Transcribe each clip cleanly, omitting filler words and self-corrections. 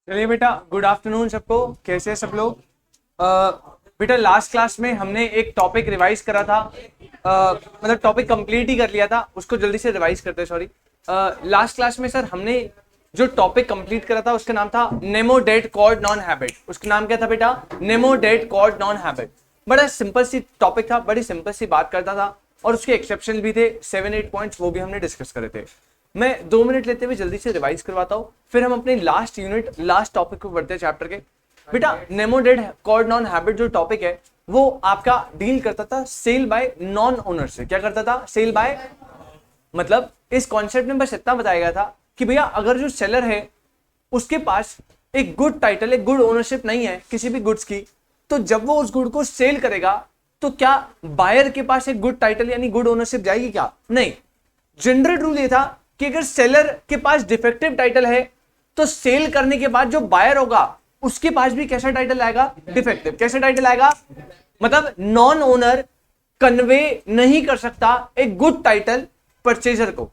चलिए बेटा, good afternoon सबको। कैसे हैं सब लोग? बेटा लास्ट क्लास में हमने एक टॉपिक रिवाइज करा था, मतलब टॉपिक कंप्लीट ही कर लिया था, उसको जल्दी से रिवाइज करते हैं। सॉरी, लास्ट क्लास में सर हमने जो टॉपिक कंप्लीट करा था उसका नाम था नेमो डेट कॉर्ड नॉन हैबिट। उसका नाम क्या था बेटा? नेमो डेट कॉर्ड नॉन हैबिट। बड़ा सिंपल सी टॉपिक था, बड़ी सिंपल सी बात करता था और उसके एक्सेप्शन भी थे, 7-8 पॉइंट्स वो भी हमने डिस्कस करे थे। मैं 2 मिनट लेते हुए जल्दी से रिवाइज करवाता हूँ, फिर हम अपने लास्ट यूनिट लास्ट टॉपिक को बढ़ते हैं चैप्टर के। बेटा नेमो डेट कॉर्ड नॉन हैबिट जो टॉपिक है वो आपका डील करता था सेल बाय नॉन ओनर से। क्या करता था? सेल बाय, मतलब इस कॉन्सेप्ट में बस इतना बताया गया था कि भैया अगर जो सेलर है उसके पास एक गुड टाइटल, एक गुड ओनरशिप नहीं है किसी भी गुड्स की, तो जब वो उस गुड को सेल करेगा तो क्या बायर के पास एक गुड टाइटल यानी गुड ओनरशिप जाएगी? क्या नहीं। जनरल रूल ये था कि अगर सेलर के पास डिफेक्टिव टाइटल है तो सेल करने के बाद जो बायर होगा उसके पास भी कैसा टाइटल आएगा? डिफेक्टिव। कैसा टाइटल आएगा? मतलब नॉन ओनर कन्वे नहीं कर सकता एक गुड टाइटल परचेजर को।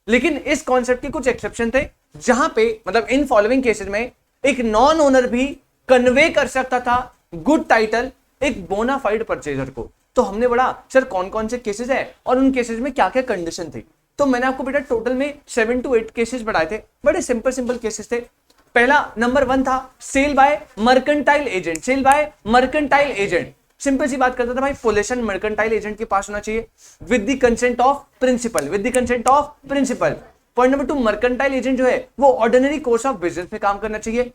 लेकिन इस कॉन्सेप्ट के कुछ एक्सेप्शन थे, जहां पे मतलब इन फॉलोइंग केसेस में एक नॉन ओनर भी कन्वे कर सकता था गुड टाइटल एक बोनाफाइड परचेजर को। तो हमने बड़ा सर कौन कौन से केसेस है और उन केसेस में क्या क्या कंडीशन थी। तो मैंने आपको बेटा टोटल में 7 to 8 केसेस बढ़ाए थे, बड़े सिंपल केसेस थे। पहला नंबर 1 था sale by mercantile agent. Sale by mercantile agent simple सी बात करता था भाई, पोलेशन मर्केंटाइल एजेंट के पास होना चाहिए with the consent of principal. With the consent of principal. Point number 2, mercantile agent जो है वो ऑर्डिनरी कोर्स ऑफ बिजनेस में काम करना चाहिए।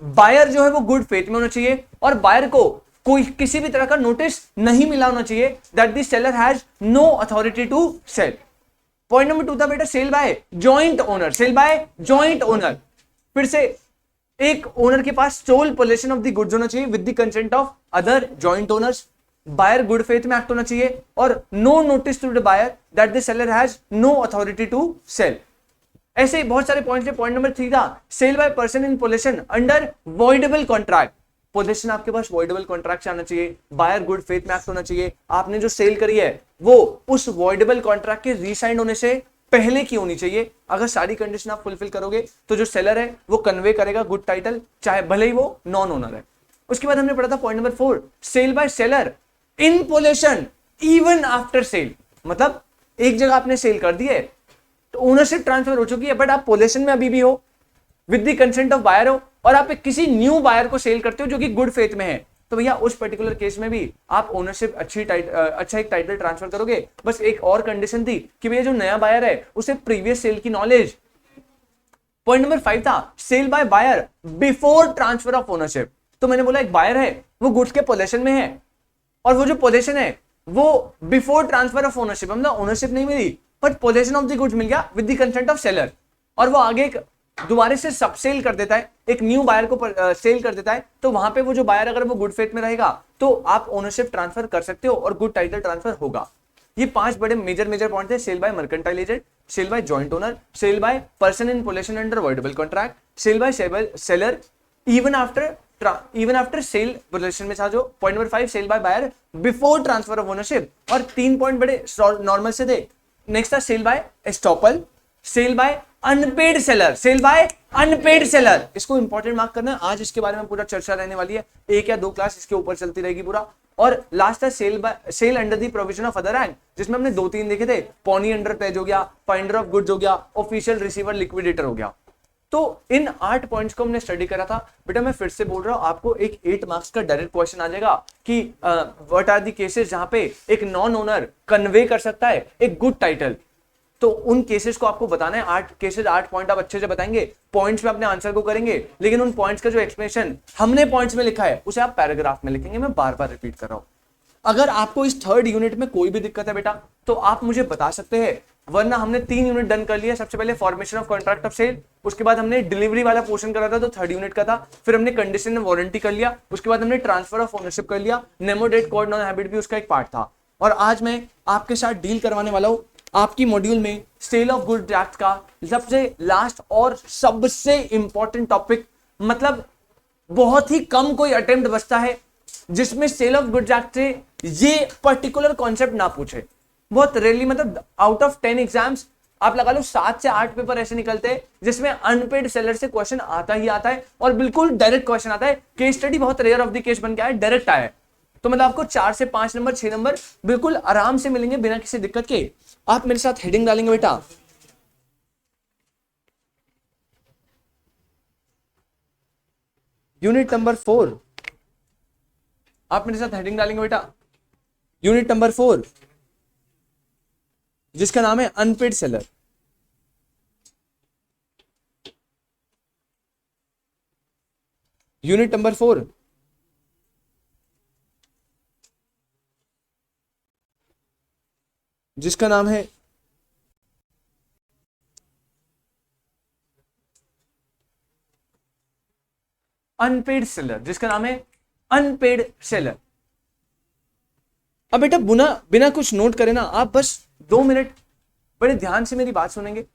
बायर जो है वो गुड फेथ में होना चाहिए और बायर को कोई किसी भी तरह का नोटिस नहीं मिला होना चाहिए that the seller has no authority to sell. Point number 2 था बेटा sale by joint owner. Sale by joint owner, फिर से एक ओनर के पास sole possession of the goods होना चाहिए with the consent of other joint owners. Buyer good faith में एक्ट होना चाहिए और no notice to the buyer that the seller has no authority to sell. ऐसे ही बहुत सारे पॉइंट्स थे। पॉइंट नंबर 3 था sale by person in possession under voidable contract. Possession आपके पास वॉइडेबल कॉन्ट्रैक्ट से आना चाहिए, बायर गुड फेथ में एक्ट होना चाहिए, आपने जो सेल करी है वो उस वॉइडेबल कॉन्ट्रैक्ट के रीसाइंड होने से पहले की होनी चाहिए। अगर सारी कंडीशन आप फुलफिल करोगे तो जो सेलर है वो कन्वे करेगा गुड टाइटल, चाहे भले ही वो नॉन ओनर है। उसके बाद हमने पढ़ा था point number 4 sale by seller in possession even after sale. मतलब एक जगह आपने सेल कर दी है तो ओनरशिप ट्रांसफर हो चुकी है बट आप पोजेशन में अभी भी हो, with the consent of buyer हो और आप एक किसी न्यू बायर को सेल करते हो जो कि गुड फेथ में है, तो भैया उस पर्टिकुलर केस में भी आप ओनरशिप अच्छा एक टाइटल ट्रांसफर करोगे। बस एक और कंडीशन थी कि भैया जो नया बायर है उसे प्रीवियस सेल की नॉलेज। पॉइंट नंबर 5 था sale by buyer before transfer of ownership. तो मैंने बोला एक बायर है वो गुड्स के पोजेशन में है और वो जो पोजेशन है वो बिफोर ट्रांसफर ऑफ ओनरशिप, मतलब ओनरशिप नहीं मिली but possession of the goods मिल गया with the consent of seller, और वो आगे दोबारा से सब सेल कर देता है, एक न्यू बायर को सेल कर देता है। तो वहां पे वो जो बायर अगर वो गुड फेथ में रहेगा तो आप ओनरशिप ट्रांसफर कर सकते हो और गुड टाइटल ट्रांसफर होगा। ये 5 बड़े मेजर पॉइंट थे। Sale by mercantile agent, sale by joint owner, sale by person in possession under voidable contract, sale by seller even after sale possession में था जो point number 5 sale by buyer before transfer of ownership, और 3 point बड़े normal से थे। Next था sale by estoppel, sale by unpaid seller. Sale by unpaid seller, इसको important mark करना है, आज इसके बारे में पूरा चर्चा रहने वाली है, 1 या 2 क्लास इसके ऊपर चलती रहेगी पूरा। और लास्ट है sale under the provision of other act, जिसमें हमने 2-3 देखे थे, पॉनी अंडर पेज हो गया, फाइंडर ऑफ गुड्स हो गया, ऑफिशियल रिसीवर लिक्विडेटर हो गया। तो इन 8 पॉइंट्स को हमने स्टडी करा था। बेटा मैं फिर से बोल रहा हूं, आपको एक 8 मार्क्स का डायरेक्ट क्वेश्चन आ जाएगा कि व्हाट आर द केसेस जहां पे एक नॉन ओनर कन्वे कर सकता है एक गुड टाइटल। तो उन केसेस को आपको बताना है, 8 केसेस 8 पॉइंट आप अच्छे से बताएंगे, पॉइंट्स में अपने आंसर को करेंगे, लेकिन उन पॉइंट्स का जो एक्सप्लेनेशन हमने पॉइंट्स में लिखा है उसे आप पैराग्राफ में लिखेंगे। मैं बार बार रिपीट कर रहा हूं। अगर आपको इस 3rd यूनिट में कोई भी दिक्कत है बेटा तो आप मुझे बता सकते हैं, वरना हमने 3 यूनिट डन कर लिया। सबसे पहले formation of contract of sale, उसके बाद हमने डिलीवरी वाला पोर्शन करा था तो 3rd यूनिट का था, फिर हमने कंडीशन एंड वारंटी कर लिया, उसके बाद हमने ट्रांसफर ऑफ ओनरशिप कर लिया, nemo date cord non habet भी उसका एक पार्ट था। और आज मैं आपके साथ डील करवाने वाला हूं आपकी मॉड्यूल में सेल ऑफ गुड एक्ट का सबसे लास्ट और सबसे इंपॉर्टेंट टॉपिक। मतलब बहुत ही कम कोई अटेम्प्ट बचता है जिसमें सेल ऑफ गुड एक्ट से ये पर्टिकुलर कॉन्सेप्ट ना पूछे, बहुत रेयरली। मतलब आउट ऑफ 10 एग्जाम्स आप लगा लो 7 से 8 पेपर ऐसे निकलते हैं जिसमें अनपेड सेलर से क्वेश्चन आता ही आता है और बिल्कुल डायरेक्ट क्वेश्चन आता है। केस स्टडी बहुत रेयर ऑफ द केस बन के आया, डायरेक्ट आया है। तो मतलब आपको 4 से 5 नंबर 6 नंबर बिल्कुल आराम से मिलेंगे बिना किसी दिक्कत के। आप मेरे साथ हेडिंग डालेंगे बेटा, यूनिट नंबर 4। आप मेरे साथ हेडिंग डालेंगे बेटा, यूनिट नंबर 4 जिसका नाम है अनपेड सेलर। यूनिट नंबर 4 जिसका नाम है अनपेड सेलर, जिसका नाम है अनपेड सेलर। अब बेटा बिना कुछ नोट करे ना, आप बस 2 मिनट बड़े ध्यान से मेरी बात सुनेंगे,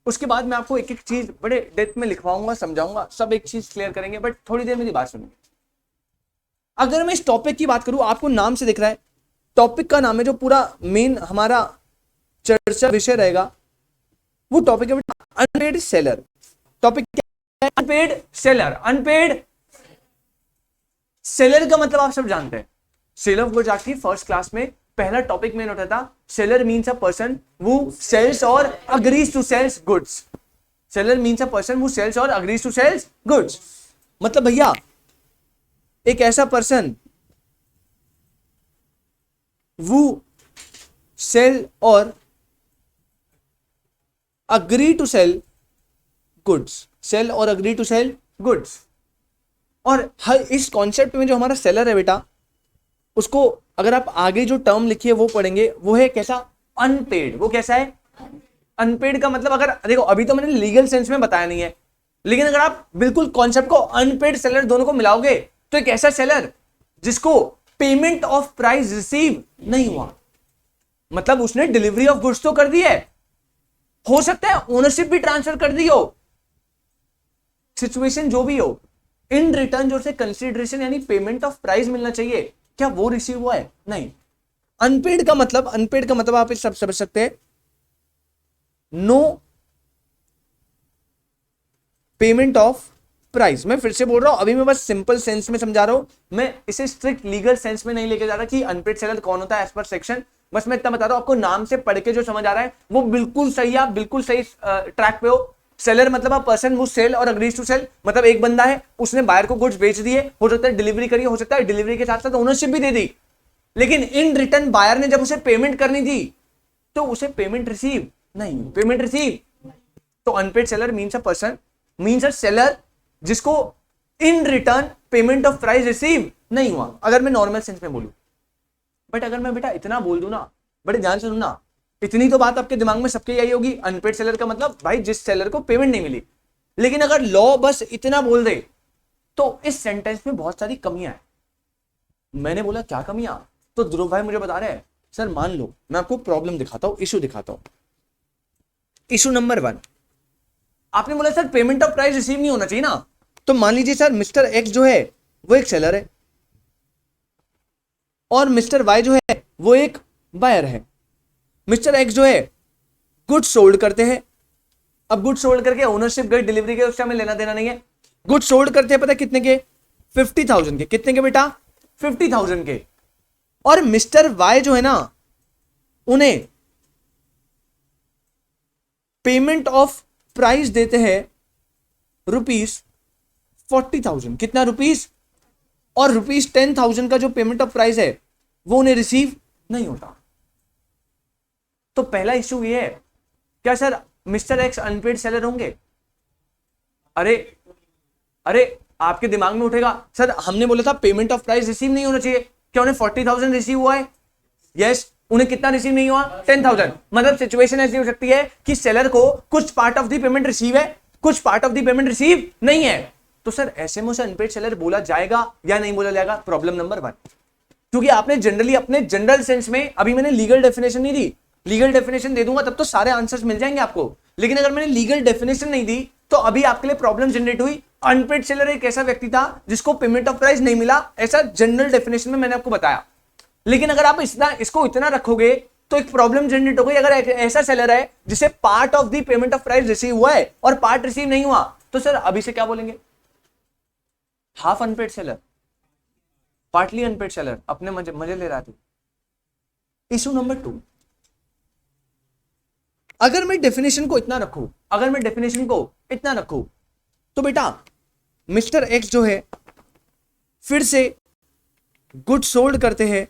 उसके बाद मैं आपको एक एक चीज बड़े डेप्थ में लिखवाऊंगा, समझाऊंगा, सब एक चीज क्लियर करेंगे, बट थोड़ी देर मेरी बात सुनेंगे। अगर मैं इस टॉपिक की बात करूं, आपको नाम से दिख रहा है टॉपिक का नाम है, जो पूरा मेन हमारा चर्चा विषय रहेगा वो टॉपिक है बेटा अनपेड सेलर। टॉपिक क्या है? Unpaid seller. अनपेड सेलर का मतलब आप सब जानते हैं। सेल ऑफ गुड्स एक्ट की फर्स्ट क्लास में पहला टॉपिक मैंने उठाया था, seller means a person who sells or agrees to sells goods. Seller means a person who sells or agrees to sells goods. मतलब भैया एक ऐसा पर्सन वो sell or agree to sell goods, sell or agree to sell goods. और हर इस concept में जो हमारा सेलर है बेटा, उसको अगर आप आगे जो टर्म लिखिए वो पढ़ेंगे, वो है कैसा? अनपेड। वो कैसा है? अनपेड का मतलब, अगर देखो अभी तो मैंने लीगल सेंस में बताया नहीं है, लेकिन अगर आप बिल्कुल कॉन्सेप्ट को अनपेड सेलर दोनों को मिलाओगे तो एक ऐसा सेलर जिसको पेमेंट ऑफ प्राइस रिसीव नहीं हुआ, मतलब उसने डिलीवरी ऑफ गुड्स तो कर दी है, हो सकता है ओनरशिप भी ट्रांसफर कर दी हो, सिचुएशन जो भी हो, इन रिटर्न जो से कंसीडरेशन यानी पेमेंट ऑफ प्राइस मिलना चाहिए, क्या वो रिसीव हुआ है? नहीं। अनपेड का मतलब आप सब समझ सकते हैं, नो पेमेंट ऑफ प्राइस। मैं फिर से बोल रहा हूं, अभी मैं बस सिंपल सेंस में समझा रहा हूं, मैं इसे स्ट्रिक्ट लीगल सेंस में नहीं लेके जा रहा कि अनपेड सेलर कौन होता है एज पर सेक्शन। बस मैं इतना बता रहा हूं, आपको नाम से पढ़ के जो समझ आ रहा है वो बिल्कुल सही है, आप बिल्कुल सही ट्रैक पे हो। सेलर मतलब आप पर्सन हु सेल और अग्रीज टू सेल, मतलब एक बंदा है, उसने बायर को गुड्स बेच दिए, हो सकता है डिलीवरी करी, हो सकता है डिलीवरी के साथ साथ ओनरशिप भी दे दी, लेकिन इन रिटर्न बायर ने जब उसे पेमेंट करनी थी तो उसे पेमेंट रिसीव नहीं, पेमेंट रिसीव। तो unpaid seller means a person, means a seller जिसको in return payment of price receive नहीं हुआ, अगर मैं नॉर्मल सेंस में बोलूं। बट अगर मैं बेटा इतना बोल दूं ना, बड़े ध्यान से सुनना, इतनी तो बात आपके दिमाग में सबके आई होगी, अनपेड सेलर का मतलब भाई जिस सेलर को पेमेंट नहीं मिली। लेकिन अगर लॉ बस इतना बोल दे तो इस सेंटेंस में बहुत सारी कमियां हैं। मैंने बोला क्या कमियां? तो ध्रुव भाई मुझे बता रहे हैं, सर मान लो मैं आपको प्रॉब्लम दिखाता हूं, इशू दिखाता हूं। इशू नंबर 1, आपने बोला sir payment of price receive नहीं होना चाहिए ना, तो मान लीजिए सर मिस्टर एक्स जो है वो एक सेलर है और मिस्टर वाई जो है वो एक बायर है। मिस्टर एक्स जो है गुड्स सोल्ड करते हैं, अब गुड्स सोल्ड करके ओनरशिप गई, डिलीवरी के, उससे हमें लेना देना नहीं है। गुड्स सोल्ड करते हैं पता है कितने के? 50,000 के। कितने के बेटा? 50,000 के। और मिस्टर वाई जो है ना, उन्हें पेमेंट ऑफ प्राइस देते हैं ₹40,000। कितना? रुपीस। और ₹10,000 का जो पेमेंट ऑफ प्राइस है वो उन्हें रिसीव नहीं होता। तो पहला इश्यू ये है, क्या sir mister X unpaid seller होंगे? अरे आपके दिमाग में उठेगा, सर हमने बोला था पेमेंट ऑफ प्राइस रिसीव नहीं होना चाहिए, क्या उन्हें 40,000 रिसीव हुआ है? यस। उन्हें कितना रिसीव नहीं हुआ? 10,000। मतलब सिचुएशन ऐसी हो सकती है कि सेलर को कुछ part of the payment receive है, कुछ part of the payment receive नहीं है। तो सर ऐसे में उसे अनपेड सेलर बोला जाएगा या नहीं बोला जाएगा? प्रॉब्लम नंबर 1, क्योंकि आपने जनरली अपने जनरल सेंस में, अभी मैंने लीगल डेफिनेशन नहीं दी, लीगल डेफिनेशन दे दूंगा तब तो सारे आंसर्स मिल जाएंगे आपको, लेकिन अगर मैंने लीगल डेफिनेशन नहीं दी तो अभी आपके लिए प्रॉब्लम जनरेट हुई। अनपेड सेलर एक ऐसा व्यक्ति था जिसको पेमेंट ऑफ प्राइस नहीं मिला, ऐसा जनरल डेफिनेशन में मैंने आपको बताया। लेकिन अगर आप इसको इतना रखोगे तो एक प्रॉब्लम जनरेट हो गई। अगर ऐसा सेलर है जिसे part of the payment of price receive हुआ है और पार्ट रिसीव नहीं हुआ, तो सर अभी से क्या बोलेंगे? Half unpaid seller, partly unpaid seller, अपने मजे मजे ले रहा था। इशू नंबर 2, अगर मैं डेफिनेशन को इतना रखूं, अगर मैं डेफिनेशन को इतना रखूं, तो बेटा मिस्टर एक्स जो है फिर से गुड सोल्ड करते हैं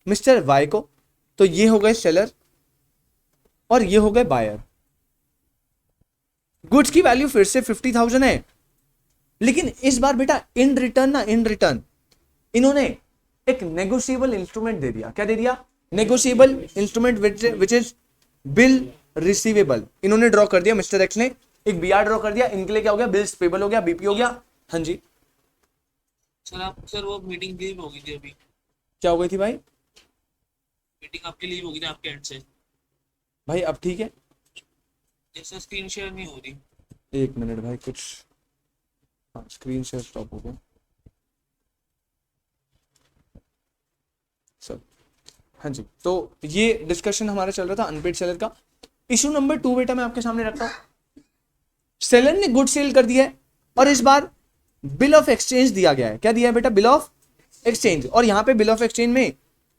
मिस्टर वाई को, तो ये हो गए सेलर और ये हो गए बायर। गुड्स की वैल्यू फिर से 50,000 है, लेकिन इस बार बेटा इन रिटर्न इन्होंने एक नेगोशिएबल इंस्ट्रूमेंट दे दिया। क्या दे दिया? Negotiable instrument which is bill receivable. इन्होंने ड्रॉ कर दिया, मिस्टर एक्स ने एक बीआर ड्रॉ कर दिया। इनके लिए क्या हो गया? बिल्स पेबल हो गया, बीपी हो गया। हाँ जी सर वो मीटिंग लीव हो गई थी अभी। क्या हो गई थी भाई? मीटिंग आपकी लीव हो गई थी आपके एंड से। भाई अब ठीक है? जैसे स्क्रीन शेयर नहीं हो रही। एक मिनट भाई, कुछ स्क्रीन शेयर स्टॉप हो गया सब। हाँ जी, तो ये डिस्कशन हमारा चल रहा था अनपेड सेलर का। इशू नंबर 2 बेटा मैं आपके सामने रखता हूं। सेलर ने गुड सेल कर दिया है और इस बार बिल ऑफ एक्सचेंज दिया गया है। क्या दिया है बेटा? Bill of exchange. और यहां पे बिल ऑफ एक्सचेंज में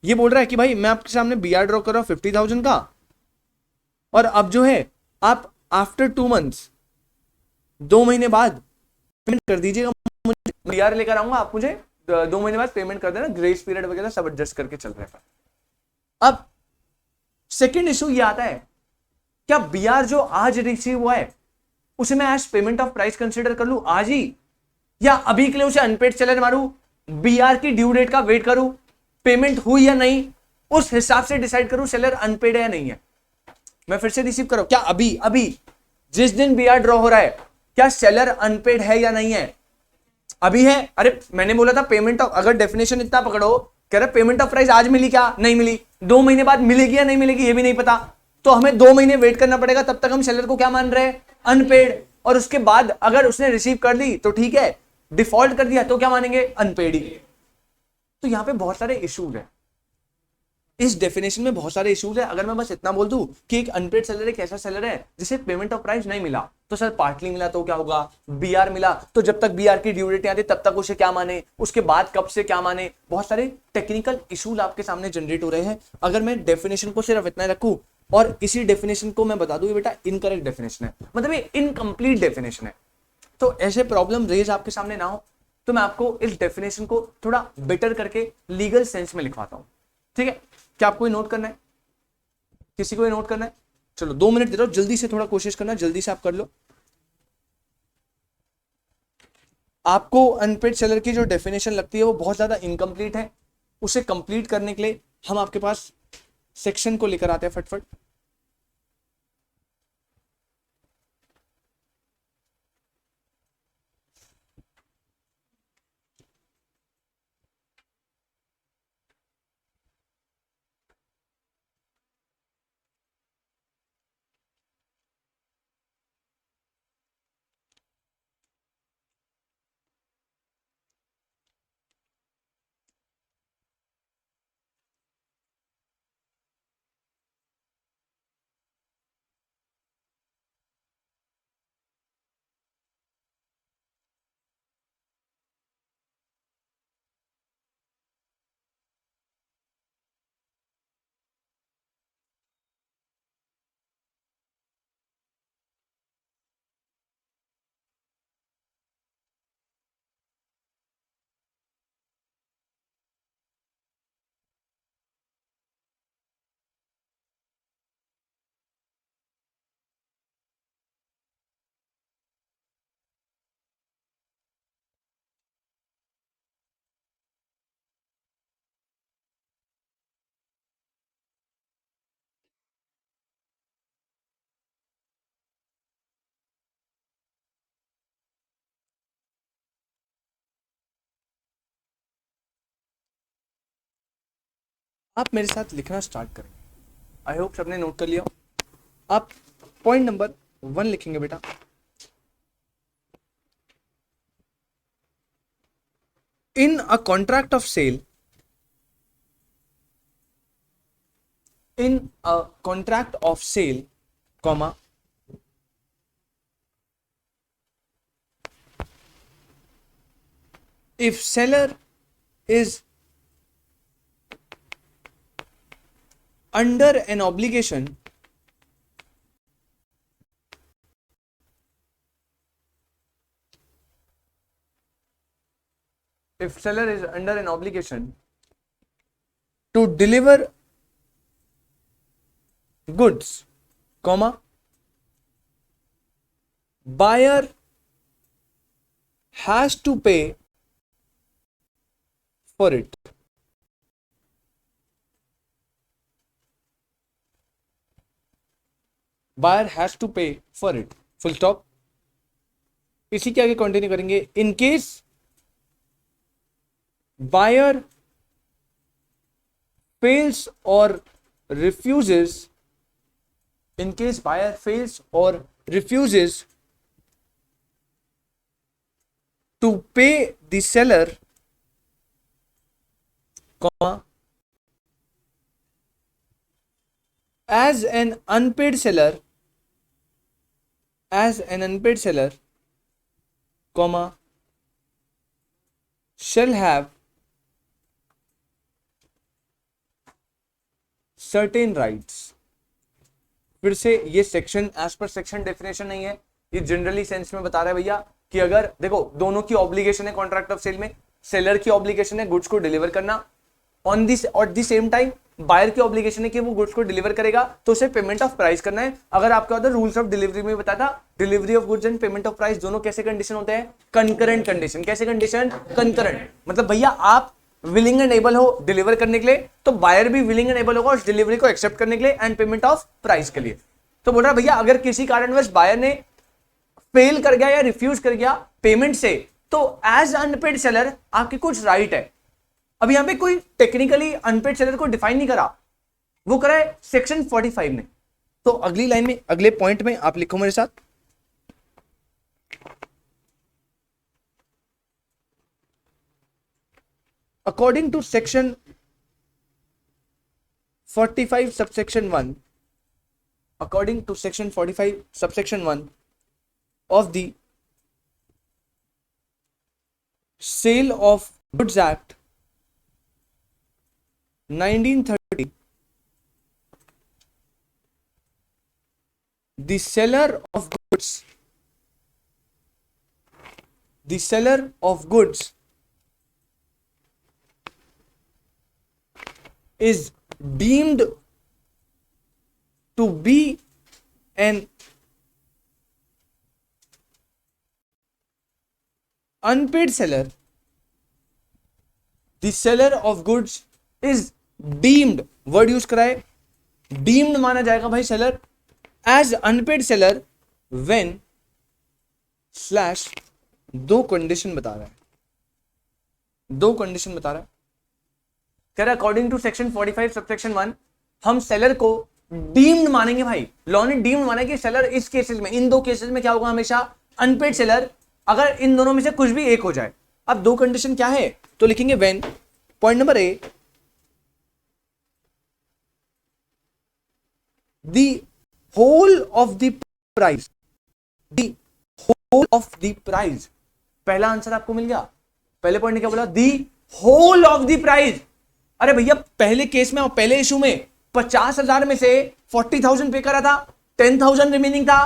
ये बोल रहा है कि भाई मैं आपके सामने बीआर ड्रॉ कर रहा हूं 50,000 का, और अब जो है आप आफ्टर 2 मंथ्स, 2 महीने बाद पेमेंट कर दीजिएगा। मुझे बीआर लेकर आऊंगा, आप मुझे 2 महीने बाद पेमेंट कर देना, ग्रेस पीरियड वगैरह सब एडजस्ट करके चल रहा है। अब सेकेंड इशू ये आता है, क्या बीआर जो आज रिसीव हुआ है उसे मैं as payment of price consider कर लूं आज ही, या अभी के लिए उसे अनपेड सेलर मारूं, बीआर की ड्यू डेट का वेट करूं, पेमेंट हुई या नहीं उस हिसाब से डिसाइड करूं सेलर अनपेड है या नहीं है। मैं फिर से रिसीव करूं, क्या अभी अभी जिस दिन बीआर ड्रॉ हो रहा है क्या सेलर अनपेड है या नहीं है? अभी है। अरे मैंने बोला था पेमेंट ऑफ, अगर डेफिनेशन इतना पकड़ो, कह रहे पेमेंट ऑफ प्राइस आज मिली, क्या नहीं मिली, 2 महीने बाद मिलेगी या नहीं मिलेगी ये भी नहीं पता, तो हमें 2 महीने वेट करना पड़ेगा। तब तक हम सेलर को क्या मान रहे हैं? अनपेड। और उसके बाद अगर उसने रिसीव कर ली तो ठीक है, डिफॉल्ट कर दिया तो क्या मानेंगे? अनपेड ही। तो यहां पे बहुत सारे इश्यूज है, इस डेफिनेशन में बहुत सारे इश्यूज है। अगर मैं बस इतना बोल दूं कि एक अनपेड सेलर एक ऐसा सेलर है जिसे पेमेंट ऑफ प्राइस नहीं मिला, तो सर पार्टली मिला तो क्या होगा? बीआर मिला तो जब तक बीआर की ड्यू डेट आती तब तक उसे क्या माने, उसके बाद कब से क्या माने, बहुत सारे टेक्निकल इश्यूज आपके सामने जनरेट हो रहे हैं। अगर मैं डेफिनेशन को सिर्फ इतना रखूं और इसी डेफिनेशन को मैं बता दूं बेटा इनकरेक्ट डेफिनेशन है, मतलब ये इनकम्प्लीट डेफिनेशन है, तो ऐसे प्रॉब्लम रेज आपके सामने ना हो, तो मैं आपको इस डेफिनेशन को थोड़ा बेटर करके लीगल सेंस में लिखवाता हूं। ठीक है, क्या आपको नोट करना है? किसी को नोट करना है? चलो 2 मिनट दे रहा हूं, जल्दी से थोड़ा कोशिश करना, जल्दी से आप कर लो। आपको अनपेड सेलर की जो डेफिनेशन लगती है वो बहुत ज्यादा इनकम्प्लीट है, उसे कंप्लीट करने के लिए हम आपके पास सेक्शन को लेकर आते हैं फटफट। आप मेरे साथ लिखना स्टार्ट करें। आई होप सबने नोट कर लिया। आप पॉइंट नंबर 1 लिखेंगे बेटा, in a contract of sale, in a contract of sale, comma, if seller is under an obligation to deliver goods, comma, buyer has to pay for it. Buyer has to pay for it. Full stop. इसी के आगे continue करेंगे. In case buyer fails or refuses, in case buyer fails or refuses to pay the seller, comma, as an unpaid seller, comma, shall have certain rights. फिर से ये section as per section definition नहीं है, ये generally sense में बता रहा है भैया कि अगर देखो दोनों की ऑब्लिगेशन है कॉन्ट्रैक्ट ऑफ सेल में, सेलर की ऑब्लिगेशन है गुड्स को डिलीवर करना, ऑन दिस और द सेम टाइम बायर की ऑब्लिगेशन है कि वो गुड्स को डिलीवर करेगा तो उसे पेमेंट ऑफ प्राइस करना है. अगर आपका उधर रूल्स ऑफ डिलीवरी में बताया था, delivery of goods and payment of price दोनों कैसे कंडीशन होते हैं? Concurrent condition. कैसे कंडीशन? कंकरेंट. मतलब भैया आप विलिंग एंड एबल हो डिलीवर करने के लिए, तो बायर भी विलिंग एंड एबल होगा उस डिलीवरी को एक्सेप्ट करने के लिए एंड पेमेंट ऑफ प्राइस के लिए. तो बोल रहा भैया अगर किसी कारणवश बायर ने फेल कर गया या रिफ्यूज कर गया पेमेंट से, तो एज अनपेड सेलर आपके कुछ राइट है. अब यहां पे कोई टेक्निकली अनपेड सेलर को डिफाइन नहीं करा, वो करा है सेक्शन 45 में. तो अगली लाइन में, अगले पॉइंट में आप लिखो मेरे साथ, according to section 45 subsection 1, according to section 45 subsection 1 of the Sale of Goods Act 1930, the seller of goods is deemed to be an unpaid seller. The seller of goods is deemed, word use कराए, deemed माना जाएगा भाई seller as unpaid seller when slash दो condition बता रहा है, कह रहा है अकॉर्डिंग टू सेक्शन 45 सबसेक्शन 1 हम सेलर को डीम्ड मानेंगे. भाई लॉ ने डीम्ड माना कि सेलर इस केसेस में, इन दो केसेस में क्या होगा हमेशा? अनपेड सेलर, अगर इन दोनों में से कुछ भी एक हो जाए. अब दो कंडीशन क्या है तो लिखेंगे when, point number A, the whole of the price, the whole of the price. पहला आंसर आपको मिल गया. पहले पॉइंट ने क्या बोला? The whole of the price. अरे भैया पहले केस में और पहले इशू में 50,000 में से 40,000 पे करा था, 10,000 रिमेनिंग था.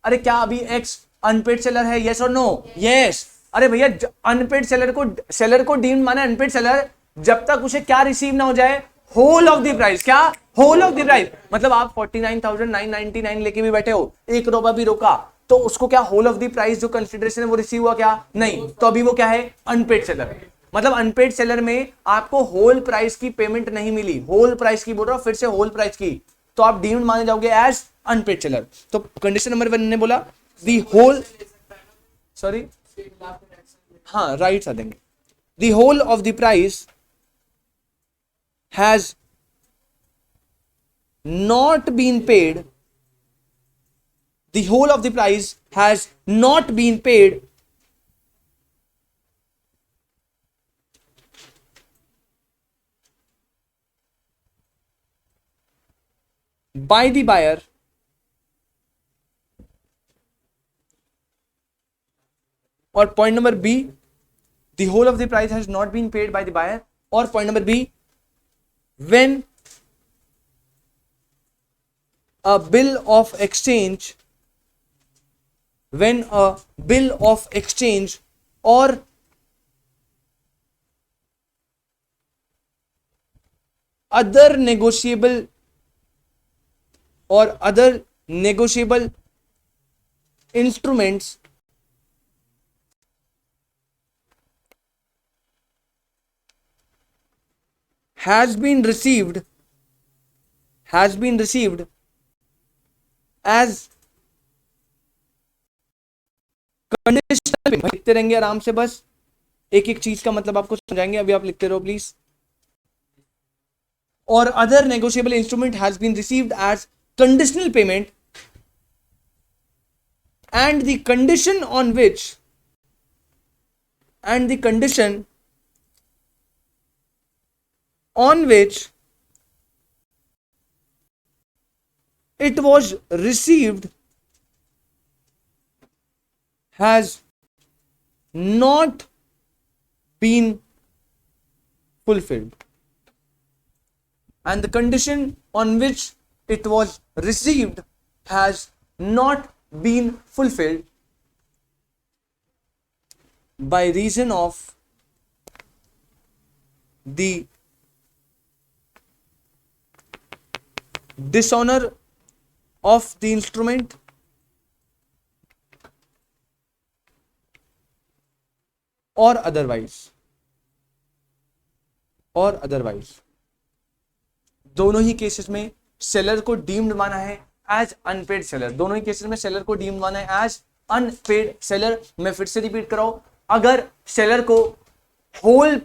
अरे क्या अभी एक्स अनपेड सेलर है? Yes or no? यस. अरे भैया अनपेड सेलर को डीम्ड माना अनपेड सेलर जब तक उसे क्या रिसीव ना हो जाए? Whole of the price. क्या? Whole of the price. मतलब आप 49,999 लेके भी बैठे हो, एक रुपया भी रोका, तो उसको क्या होल ऑफ द प्राइस जो कंसिडरेशन है वो रिसीव हुआ क्या? नहीं. तो अभी वो क्या है? Unpaid seller. मतलब अनपेड सेलर में आपको होल प्राइस की पेमेंट नहीं मिली, होल प्राइस की बोल रहा हूं, फिर से होल प्राइस की, तो आप डीम्ड माने जाओगे एज अनपेड सेलर. तो कंडीशन नंबर 1 ने बोला दी होल, सॉरी हाँ राइट्स आ देंगे, the whole of the price has not been paid, the whole of the price has not been paid by the buyer or point number B, the whole of the price has not been paid by the buyer, or point number B, when a bill of exchange or other negotiable instruments has been received as conditional payment. लिखते रहेंगे आराम से, बस एक एक चीज का मतलब आपको समझाएंगे, अभी आप लिखते रहो प्लीज। और other negotiable instrument has been received as conditional payment and the condition on which it was received has not been fulfilled, and the condition on which it was received has not been fulfilled by reason of the dishonor of the instrument or otherwise दोनों ही cases में seller को deemed माना है as unpaid seller. दोनों ही cases में seller को deemed माना है एज अनपेड सेलर। मैं फिर से रिपीट कर रहा हूं, अगर सेलर को होल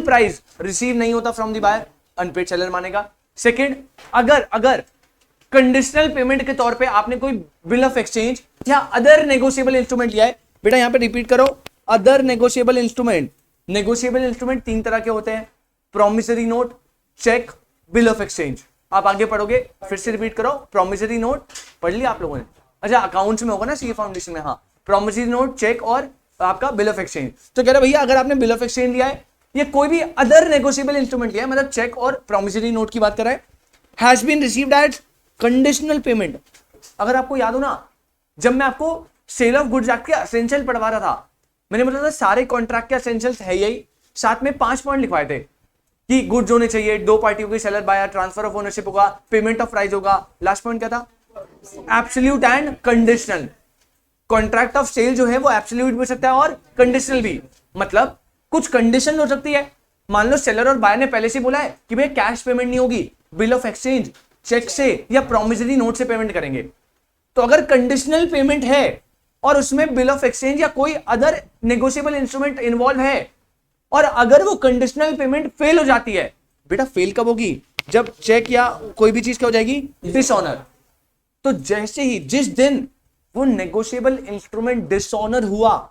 प्राइस रिसीव नहीं होता from the buyer, unpaid seller मानेगा। सेकंड, अगर कंडीशनल पेमेंट के तौर पे आपने कोई बिल ऑफ एक्सचेंज या अदर नेगोशिएबल इंस्ट्रूमेंट लिया है, बेटा यहां पे रिपीट करो, other negotiable instrument. Negotiable instrument तीन तरह के होते हैं, promissory note, cheque, bill of exchange. आप आगे पढ़ोगे, फिर से रिपीट करो, प्रॉमिसरी नोट पढ़ लिया आप लोगों ने, अच्छा अकाउंट्स में होगा ना सीए फाउंडेशन में, हाँ, प्रॉमिसरी नोट, चेक और आपका बिल ऑफ एक्सचेंज। तो कह रहे भैया अगर आपने बिल ऑफ एक्सचेंज लिया है या कोई भी अदर नेगोशिएबल इंस्ट्रूमेंट लिया है, मतलब चेक और प्रॉमिसरी नोट की बात कर रहा है, has been received as conditional payment. अगर आपको याद हो ना, जब मैं आपको सेल ऑफ गुड्स एक्ट के एसेंशियल पढ़वा रहा था, मैंने बताया था सारे कॉन्ट्रैक्ट के एसेंशियल्स है यही, साथ में 5 पॉइंट लिखवाए थे कि गुड्स होने चाहिए, दो पार्टियों की, seller buyer, transfer of ownership होगा, पेमेंट ऑफ प्राइस होगा, लास्ट पॉइंट क्या था, absolute and conditional. Contract of sale जो है वो एब्सोल्यूट भी हो सकता है और कंडीशनल भी, मतलब कुछ कंडीशन हो सकती है। मान लो सेलर और बायर ने पहले से बोला है कि भाई कैश पेमेंट नहीं होगी, बिल ऑफ एक्सचेंज, चेक से या प्रॉमिसरी नोट से पेमेंट करेंगे। तो अगर कंडीशनल पेमेंट है और उसमें बिल ऑफ एक्सचेंज या कोई अदर नेगोशिएबल इंस्ट्रूमेंट इन्वॉल्व है, और अगर वो कंडीशनल पेमेंट फेल हो जाती है, बेटा फेल कब होगी, जब चेक या कोई भी चीज क्या हो जाएगी, डिसऑनर। तो जैसे ही जिस दिन वो नेगोशिएबल इंस्ट्रूमेंट डिसऑनर हुआ,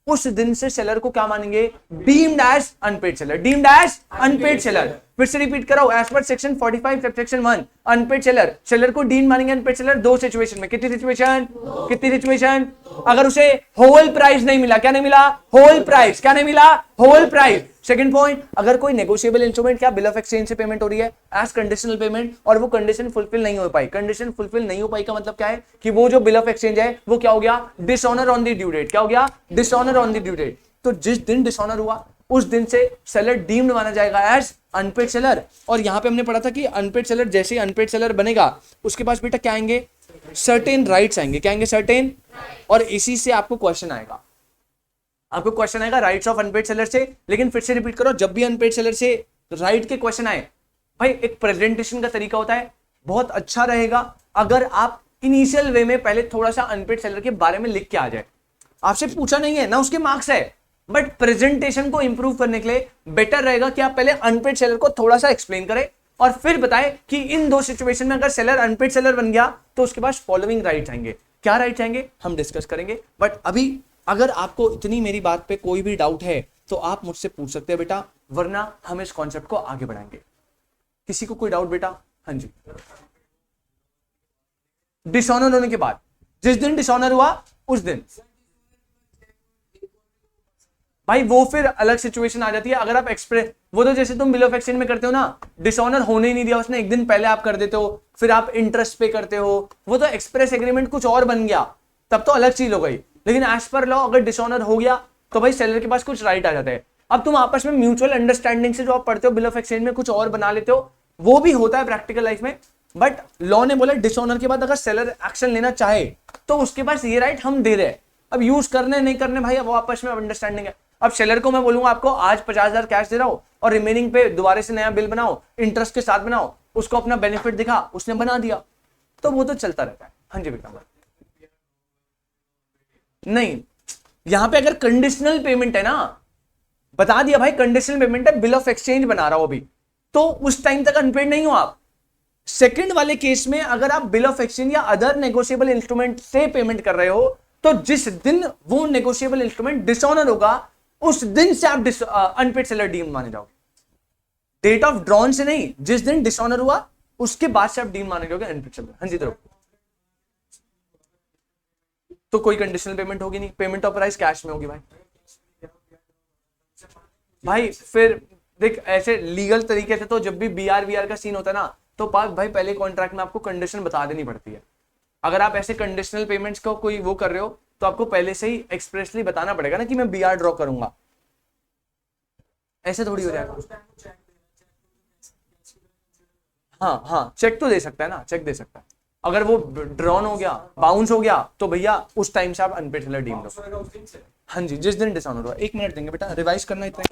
उस दिन से सेलर को क्या मानेंगे, deemed as unpaid seller, deemed as unpaid seller. फिर से रिपीट करो, as per section 45 subsection 1, unpaid seller, seller को डीम्ड मानेंगे अनपेड सेलर दो सिचुएशन में। कितनी सिचुएशन, अगर उसे होल प्राइस नहीं मिला, क्या नहीं मिला, होल प्राइस, क्या नहीं मिला, होल प्राइस। सेकंड पॉइंट, अगर कोई नेगोशिएबल इंस्ट्रूमेंट क्या बिल ऑफ एक्सचेंज से पेमेंट हो रही है एज कंडीशनल पेमेंट और वो कंडीशन फुलफिल नहीं हो पाई। कंडीशन फुलफिल नहीं हो पाई का मतलब क्या है कि वो जो बिल ऑफ एक्सचेंज है वो क्या हो गया, dishonour on the due date. क्या हो गया, dishonour on the due date. तो जिस दिन डिसऑनर हुआ उस दिन से सेलर डीम्ड माना जाएगा एज अनपेड सेलर। और यहां पे हमने पढ़ा था कि अनपेड सेलर जैसे ही अनपेड सेलर बनेगा उसके पास बेटा क्या आएंगे, सर्टेन राइट्स आएंगे। क्या आएंगे, सर्टेन। और इसी से आपको क्वेश्चन आएगा, आपको क्वेश्चन आएगा राइट्स ऑफ अनपेड सेलर से। लेकिन फिर से रिपीट करो, जब भी अनपेड सेलर से राइट के क्वेश्चन आए, भाई एक प्रेजेंटेशन का तरीका होता है, बहुत अच्छा रहेगा अगर आप इनिशियल वे में पहले थोड़ा सा अनपेड सेलर के बारे में लिख के आ जाए। आपसे पूछा नहीं है ना, उसके मार्क्स है, बट प्रेजेंटेशन को इंप्रूव करने के लिए बेटर रहेगा कि आप पहले अनपेड सेलर को थोड़ा सा एक्सप्लेन करें और फिर बताएं कि इन दो सिचुएशन में अगर सेलर अनपेड सेलर बन गया तो उसके पास फॉलोइंग राइट्स आएंगे। क्या राइट्स आएंगे हम डिस्कस करेंगे, बट अभी अगर आपको इतनी मेरी बात पे कोई भी डाउट है तो आप मुझसे पूछ सकते हैं बेटा, वरना हम इस कॉन्सेप्ट को आगे बढ़ाएंगे। किसी को कोई डाउट बेटा? हाँ जी। डिसऑनर होने के बाद, जिस दिन डिसऑनर हुआ उस दिन भाई वो फिर अलग सिचुएशन आ जाती है। अगर आप एक्सप्रेस, वो तो जैसे तुम बिल ऑफ एक्सचेंज में करते हो ना, डिसऑनर होने ही नहीं दिया उसने, एक दिन पहले आप कर देते हो, फिर आप इंटरेस्ट पे करते हो, वो तो एक्सप्रेस एग्रीमेंट कुछ और बन गया, तब तो अलग चीज हो गई। लेकिन एज पर लॉ अगर डिसऑनर हो गया तो भाई सेलर के पास कुछ राइट आ जाता है। अब तुम आपस में म्यूचुअल अंडरस्टैंडिंग से जो आप पढ़ते हो बिल ऑफ एक्सचेंज में कुछ और बना लेते हो, वो भी होता है प्रैक्टिकल लाइफ में। बट लॉ ने बोला डिसऑनर के बाद अगर सेलर एक्शन लेना चाहे तो उसके पास ये राइट हम दे रहे हैं। अब यूज करने नहीं करने भाई वो आपस में अंडरस्टैंडिंग है। अब सेलर को मैं बोलूंगा आपको आज 50,000 कैश दे रहा हूं और रिमेनिंग पे दोबारा से नया बिल बनाओ, इंटरेस्ट के साथ बनाओ, उसको अपना बेनिफिट दिखा, उसने बना दिया, तो वो तो चलता रहता है। हाँ जी बेटा। नहीं, यहां पे अगर कंडीशनल पेमेंट है ना, बता दिया भाई कंडीशनल पेमेंट है, बिल ऑफ एक्सचेंज बना रहा हो अभी, तो उस टाइम तक अनपेड नहीं हो आप। सेकंड वाले केस में अगर आप बिल ऑफ एक्सचेंज या अदर नेगोशिएबल इंस्ट्रूमेंट से पेमेंट कर रहे हो, तो जिस दिन वो नेगोशिएबल इंस्ट्रूमेंट डिसऑनर होगा उस दिन से आप अनपेड सेलर डीम माने जाओगे। डेट ऑफ ड्रॉन से नहीं, जिस दिन डिसऑनर हुआ उसके बाद से आप डीम माने जाओगे अनपेड सेलर। हाँ जी तरफ तो कोई कंडीशनल पेमेंट होगी नहीं, पेमेंट ऑफ प्राइस कैश में होगी भाई। भाई फिर देख ऐसे लीगल तरीके से तो जब भी बीआर का सीन होता है ना, तो पाक भाई पहले कॉन्ट्रैक्ट में आपको कंडीशन बता देनी पड़ती है। अगर आप ऐसे कंडीशनल पेमेंट्स को कोई वो कर रहे हो तो आपको पहले से ही एक्सप्रेसली बताना पड़ेगा ना कि मैं बीआर ड्रॉ करूंगा, ऐसे थोड़ी हो जाएगा। हाँ हाँ चेक तो दे सकता है ना, चेक दे सकता है। अगर वो ड्रॉन हो गया, बाउंस हो गया, तो भैया उस टाइम से आप अनपेड सेलर डीम लो। हाँ जी, जिस दिन डिसऑनर हुआ। 1 मिनट देंगे बेटा, रिवाइज करना इतना।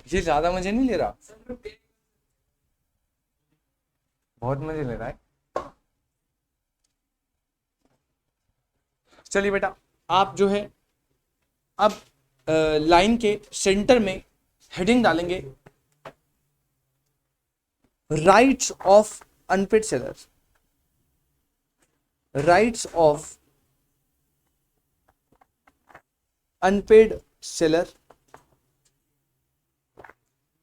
ये ज्यादा मजे नहीं ले रहा, बहुत मजे ले रहा है। चलिए बेटा, आप जो है अब लाइन के सेंटर में हेडिंग डालेंगे rights of unpaid sellers, rights of unpaid seller.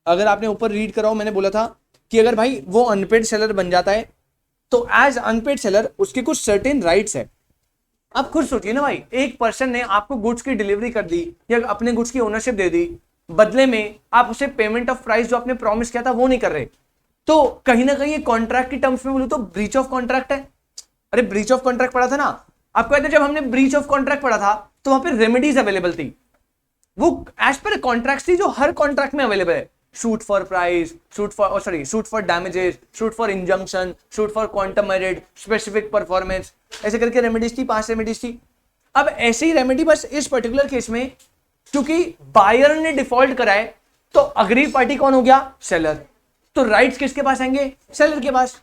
अगर आपने ऊपर रीड कराओ, मैंने बोला था कि अगर भाई वो अनपेड सेलर बन जाता है तो एज अनपेड सेलर उसके कुछ सर्टेन राइट्स है। आप खुद सोचिए ना भाई, एक पर्सन ने आपको गुड्स की डिलीवरी कर दी या अपने गुड्स की ओनरशिप दे दी, बदले में आप उसे पेमेंट ऑफ प्राइस जो आपने प्रॉमिस किया था वो नहीं कर रहे, तो कहीं ना कहीं कॉन्ट्रैक्ट की टर्म्स में बोलूं तो ब्रीच ऑफ कॉन्ट्रैक्ट है। अरे ब्रीच ऑफ कॉन्ट्रैक्ट पढ़ा था ना आपको, याद है जब हमने ब्रीच ऑफ कॉन्ट्रैक्ट पढ़ा था तो वहां पे रेमेडीज अवेलेबल थी, वो एज पर कॉन्ट्रैक्ट थी जो हर कॉन्ट्रैक्ट में अवेलेबल है। Suit for price, suit for damages, suit for injunction, suit for quantum merit, specific performance, ऐसे करके रेमेडीज थी, 5 रेमेडीज थी। अब ऐसे ही रेमेडी बस इस पर्टिकुलर केस में क्योंकि बायर ने डिफॉल्ट कराए तो अग्री पार्टी कौन हो गया? सेलर। तो राइट्स किसके पास आएंगे? सेलर के पास।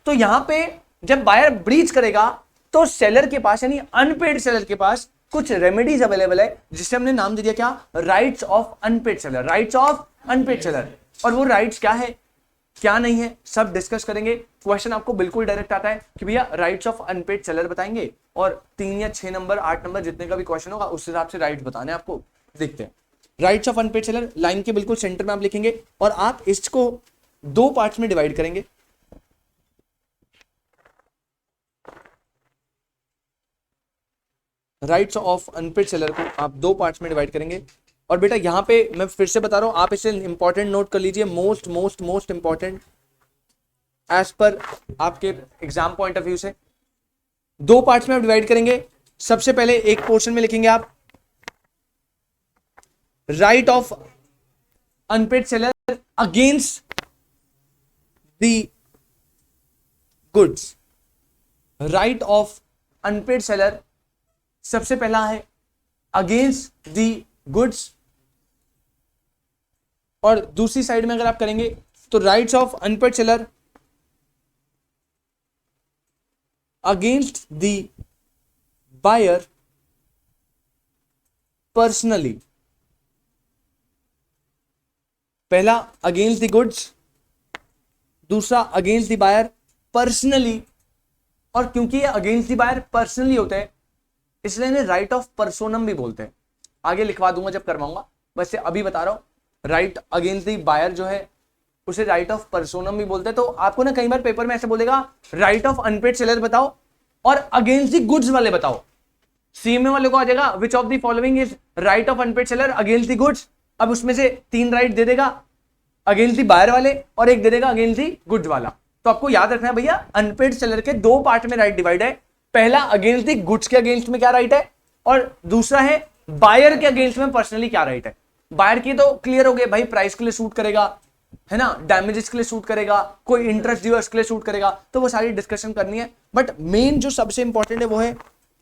तो यहां पे जब बायर ब्रीच करेगा तो सेलर के पास यानी अनपेड सेलर के पास कुछ रेमेडीज अवेलेबल है जिसे हमने नाम दे दिया क्या? Rights of unpaid seller, rights of unpaid seller. और वो राइट्स क्या है? क्या नहीं है, सब डिस्कस करेंगे। क्वेश्चन आपको बिल्कुल डायरेक्ट आता है कि भैया राइट्स ऑफ अनपेड सेलर बताएंगे, और 3 या 6 नंबर 8 नंबर जितने का भी क्वेश्चन होगा उस हिसाब से राइट्स बताने आपको। देखते हैं rights of unpaid seller, line के बिल्कुल सेंटर में आप लिखेंगे और आप इसको 2 पार्ट्स में डिवाइड करेंगे। राइट्स ऑफ अनपेड सेलर को आप 2 पार्ट्स में डिवाइड करेंगे। और बेटा यहां पे मैं फिर से बता रहा हूं, आप इसे इंपॉर्टेंट नोट कर लीजिए, most most most important as per आपके एग्जाम पॉइंट ऑफ व्यू से। 2 पार्ट्स में आप डिवाइड करेंगे। सबसे पहले एक पोर्शन में लिखेंगे आप right of unpaid seller against the goods. Right of unpaid seller सबसे पहला है अगेंस्ट द गुड्स, और दूसरी साइड में अगर आप करेंगे तो rights of unpaid seller against the buyer personally. पहला अगेंस्ट द गुड्स, दूसरा अगेंस्ट द बायर पर्सनली। और क्योंकि ये अगेंस्ट द बायर पर्सनली होता है इसलिए इन्हें राइट ऑफ पर्सोनम भी बोलते हैं। आगे लिखवा दूंगा जब करवाऊंगा, बस अभी बता रहा हूं। राइट अगेंस्ट द बायर जो है उसे राइट ऑफ पर्सोनम भी बोलते हैं। तो आपको ना कई बार पेपर में ऐसे बोलेगा राइट ऑफ अनपेड सेलर बताओ और अगेंस्ट द गुड्स वाले बताओ। सीएमए वाले को आ जाएगा which of the following is right of unpaid seller against the goods. अब उसमें से 3 राइट दे देगा अगेंस्ट द बायर वाले और एक दे देगा अगेंस्ट द गुड्स वाला। तो आपको याद रखना है भैया अनपेड सेलर के 2 पार्ट में राइट डिवाइड है। पहला अगेंस्ट द गुड्स के अगेंस्ट में क्या राइट है, और दूसरा है बायर के अगेंस्ट में पर्सनली क्या राइट है। बायर की तो क्लियर हो गए भाई, प्राइस के लिए सूट करेगा, है ना, डैमेजेस के लिए सूट करेगा, कोई इंटरेस्ट ड्यू उसके लिए सूट करेगा, तो वो सारी डिस्कशन करनी है। बट मेन जो सबसे इंपॉर्टेंट है वो है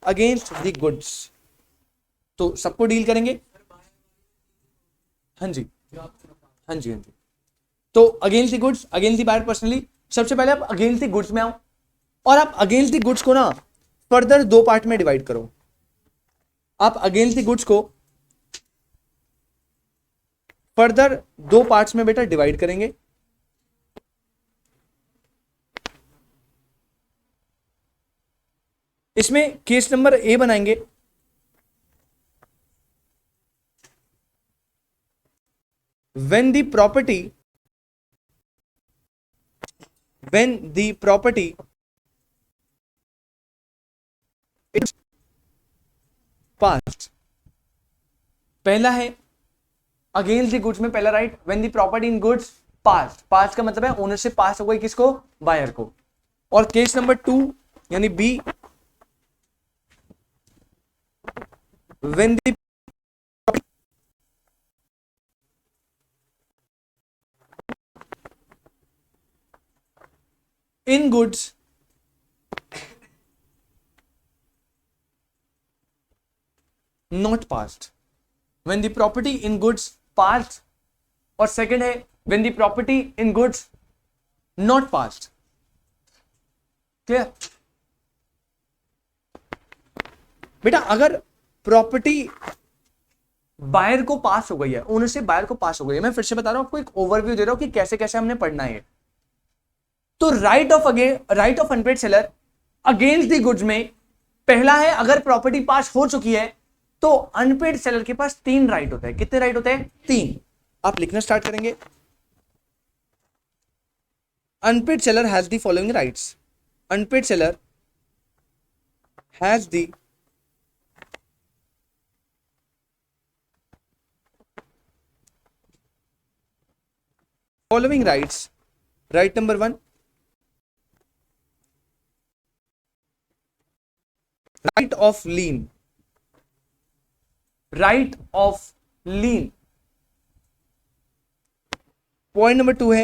अगेंस्ट द गुड्स। तो सबको डील करेंगे। हाँ जी हाँ जी हाँ जी। तो against the goods, against the buyer personally. सबसे पहले आप अगेंस्ट द गुड्स में आओ और आप अगेंस्ट द गुड्स को ना फर्दर 2 पार्ट में डिवाइड करो। आप अगेंस्ट द गुड्स को फर्दर 2 पार्ट्स में बेटा डिवाइड करेंगे। इसमें केस नंबर ए बनाएंगे। when the property is passed। पहला है अगेंस्ट द गुड्स में पहला right when the property in goods past का मतलब है ओनरशिप पास हो गई किसको, बायर को। और केस नंबर 2 यानी B when the in goods not passed। when the property in goods passed, और सेकंड है when the property in goods not passed। Clear बेटा, अगर प्रॉपर्टी बायर को पास हो गई है, ओनरशिप बायर को पास हो गई है, मैं फिर से बता रहा हूं आपको, एक ओवरव्यू दे रहा हूं कि कैसे कैसे हमने पढ़ना है। तो right of unpaid seller against the goods में पहला है अगर प्रॉपर्टी पास हो चुकी है तो अनपेड सेलर के पास 3 राइट होते हैं। कितने राइट होते हैं? 3। आप लिखना स्टार्ट करेंगे। Unpaid seller has the following rights. Unpaid seller has the following rights. Right number 1, right of lien. Right of lien. Point number 2 है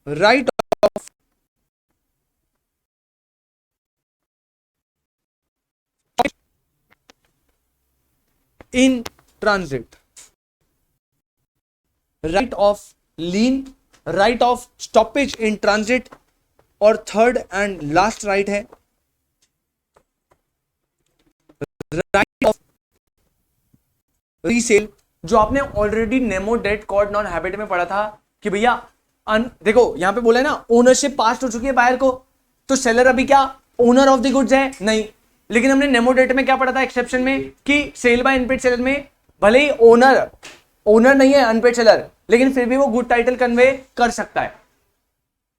right of in transit. Right of lien, right of stoppage in transit, और third and last right है right of resale, जो आपने already nemo date cord non habet में पढ़ा था। कि भैया देखो यहां पे बोला है ना ओनरशिप पास हो चुकी है बायर को, तो सेलर अभी क्या ओनर ऑफ द गुड्स है नहीं। लेकिन हमने नेमो डेटा में क्या पढ़ा था एक्सेप्शन में कि सेल बाय अनपेड सेलर में भले ही ओनर नहीं है अनपेड सेलर, लेकिन फिर भी वो गुड टाइटल कन्वे कर सकता है,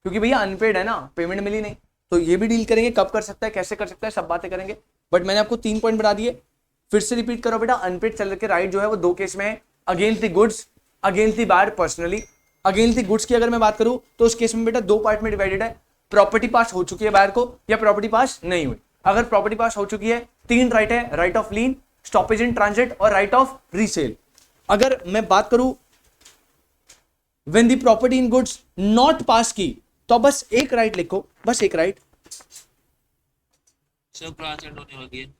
क्योंकि भैया अनपेड है ना, पेमेंट मिली नहीं। तो ये भी डील करेंगे, कब कर सकता है, कैसे कर सकता है, सब बातें करेंगे। बट मैंने आपको 3 पॉइंट बता दिए, फिर से रिपीट करो बेटा। अनपेड सेलर के राइट जो है वो 2 केस में है, against the goods, against the buyer personally. Against the goods की अगर मैं बात करूं तो उस केस में बेटा 2 पार्ट में डिवाइडेड है, प्रॉपर्टी पास हो चुकी है बायर को या प्रॉपर्टी पास नहीं हुई। अगर प्रॉपर्टी पास हो चुकी है 3 राइट है, right of lien, stoppage in transit और राइट ऑफ रीसेल। अगर मैं बात करूं when the property in goods not pass की, तो बस एक राइट लिखो, बस एक राइट। सब क्लास एंड होने वाली है।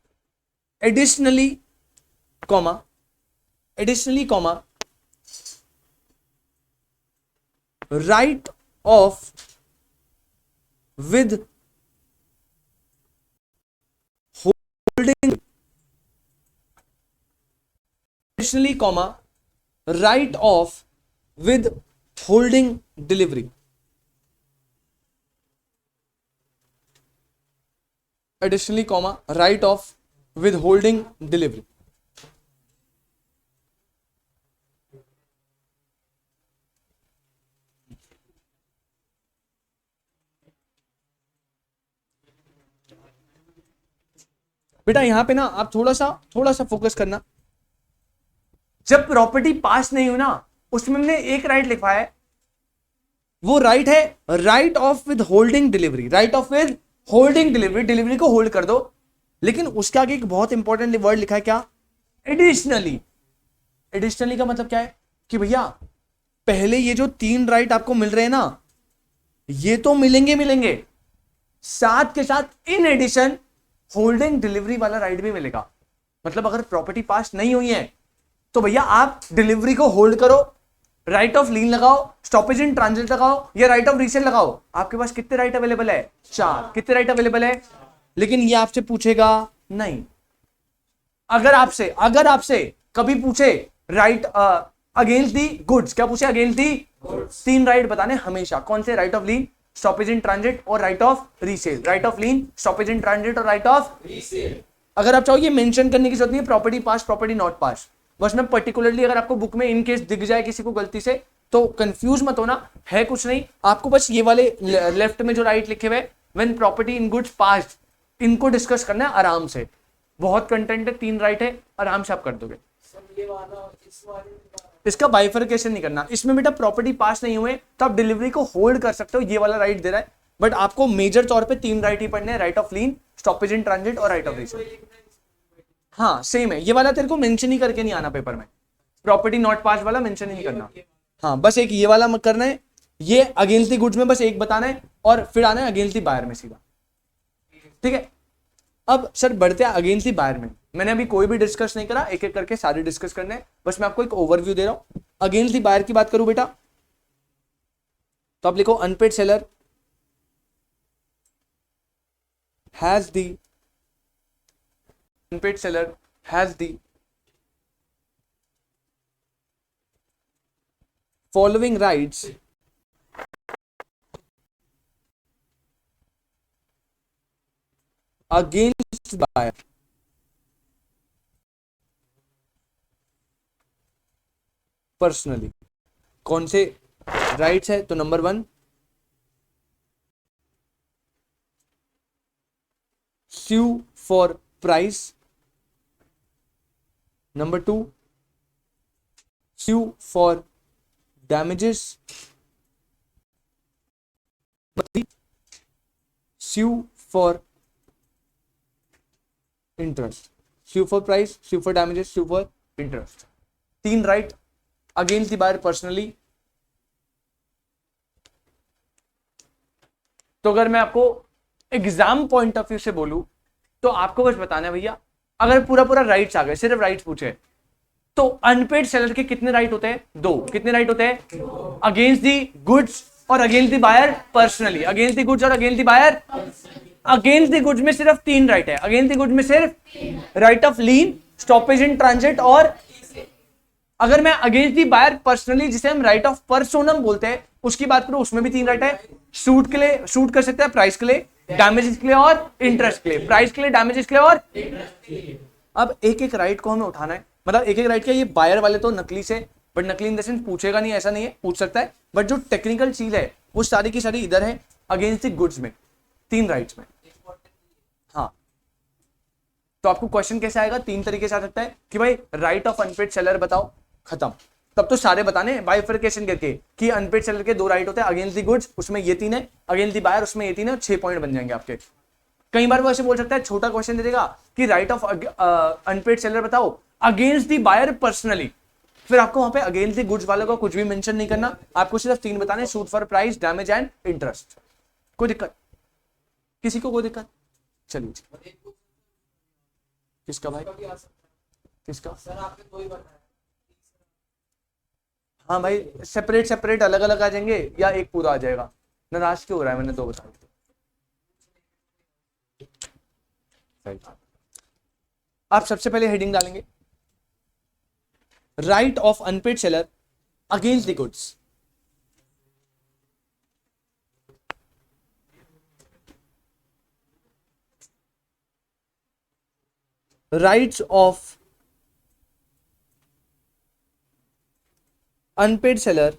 Additionally comma right of with holding, additionally comma right of with holding delivery. Additionally comma right of with holding delivery. बेटा यहां पे ना आप थोड़ा सा फोकस करना। जब प्रॉपर्टी पास नहीं हुई ना, उसमें हमने एक राइट लिखा है, वो राइट है right of with holding delivery, right of with holding delivery, delivery को होल्ड कर दो। लेकिन उसके आगे एक बहुत इंपॉर्टेंट वर्ड लिखा है, क्या? एडिशनली। एडिशनली का मतलब क्या है कि भैया पहले ये जो 3 राइट आपको मिल रहे हैं ना, ये तो मिलेंगे, साथ के साथ इन एडिशन होल्डिंग डिलीवरी वाला राइट भी मिलेगा। मतलब अगर प्रॉपर्टी पास नहीं हुई है तो भैया आप डिलीवरी को होल्ड करो, राइट ऑफ लीन लगाओ, स्टॉपेज इन ट्रांजिट लगाओ या राइट ऑफ रीसेल लगाओ। आपके पास कितने राइट अवेलेबल है? 4। कितने राइट अवेलेबल है? लेकिन ये आपसे पूछेगा नहीं। अगर आपसे कभी पूछे राइट अगेंस्ट दी गुड्स, क्या पूछे? अगेंस्ट दी 3 राइट बताने हमेशा। कौन से? Right of lien, stoppage in transit और right of resale. Right of lien, stoppage in transit और राइट ऑफ रीसेल। अगर आप चाहो ये मेंशन करने की जरूरत नहीं है property pass, property not pass. बस मैं पर्टिकुलरली अगर आपको बुक में इन केस दिख जाए किसी को गलती से, तो कंफ्यूज मत होना, है कुछ नहीं। आपको बस ये वाले लेफ्ट में जो राइट लिखे हुए when property in goods passed, इनको डिस्कस करना है आराम से। बहुत कंटेंट है, 3 राइट है, आराम से आप कर दोगे। इसका बाइफरकेशन नहीं करना। इसमें बेटा प्रॉपर्टी पास नहीं हुए तो आप डिलीवरी को होल्ड कर सकते हो, ये वाला राइट दे रहा है। बट आपको मेजर तौर पे 3 राइट ही पढ़ने हैं, right of lien, stoppage in transit और राइट ऑफ रीसेल। हाँ सेम है, ये वाला तेरे को मेंशन ही करके नहीं आना पेपर में, प्रॉपर्टी नॉट पास वाला मेंशन ही नहीं करना। हाँ बस एक ये वाला करना है, ये अगेंस्ट द गुड्स में बस एक बताना है और फिर आना है अगेंस्ट द बायर में सीधा। ठीक है, अब सर बढ़ते हैं अगेंस्ट द बायर में। मैंने अभी कोई भी डिस्कस नहीं करा, एक एक करके सारे डिस्कस करने हैं, बस मैं आपको एक ओवरव्यू दे रहा हूं। अगेंस्ट द बायर की बात करूं बेटा, तो आप लिखो unpaid seller has the unpaid seller has the following rights against the buyer. Personally कौन से राइट्स है? तो number 1 sue for price, number 2 sue for damages, number 3 sue for interest, sue for price, sue for damages, sue for interest। 3 right against the buyer personally. तो अगर मैं आपको exam point of view से बोलूं तो आपको बस बताना है भैया, अगर पूरा राइट्स आ गए, सिर्फ राइट्स पूछे, तो अनपेड सेलर के कितने राइट होते हैं? 2। कितने राइट होते हैं? अगेंस्ट दी गुड्स और against the buyer personally. Against the goods और against the buyer. Against the goods में सिर्फ 3 राइट है। अगेंस्ट दी गुड्स में सिर्फ right of lien, stoppage in transit और अगर मैं अगेंस्ट दी बायर पर्सनली, जिसे हम राइट ऑफ पर्सोनम बोलते हैं, उसकी बात करूं, उसमें भी 3 राइट है। सूट के लिए सूट कर सकता है, प्राइस के लिए, डैमेजेस के लिए और इंटरेस्ट के लिए। प्राइस के लिए, डैमेजेस के लिए और अब एक एक राइट को हमें उठाना है, मतलब एक एक राइट क्या, ये बायर वाले तो नकली से, बट नकली इन द सेंस पूछेगा नहीं ऐसा नहीं है, पूछ सकता है, बट जो टेक्निकल चीज है वो सारी की सारी इधर है अगेंस्ट द गुड्स में, 3 राइट्स में। हाँ, तो आपको क्वेश्चन कैसे आएगा, 3 तरीके से आ सकता है कि भाई राइट ऑफ अनपेड सेलर बताओ, खत्म। तब तो सारे बताने बाइफरकेशन करके कि अनपेड सेलर के 2 राइट होते हैं, अगेंस्ट द गुड्स उसमें ये 3 है, अगेंस्ट द बायर उसमें ये 3 है, 6 पॉइंट बन जाएंगे आपके। कई बार वो ऐसे बोल सकता है, छोटा क्वेश्चन दे देगा कि राइट ऑफ अनपेड सेलर बताओ अगेंस्ट द बायर पर्सनली, फिर आपको वहां पे अगेंस्ट द गुड्स वालों को कुछ भी मेंशन नहीं करना, आपको सिर्फ 3 बताने, suit for price, damage and interest. कोई दिक्कत किसी को, कोई दिक्कत? चलिए, किसका भाई, किसका? हाँ भाई, सेपरेट सेपरेट अलग अलग आ जाएंगे या एक पूरा आ जाएगा? नाराज क्यों हो रहा है, मैंने 2 बता दिया। आप सबसे पहले हेडिंग डालेंगे right of unpaid seller against the goods. Rights of unpaid seller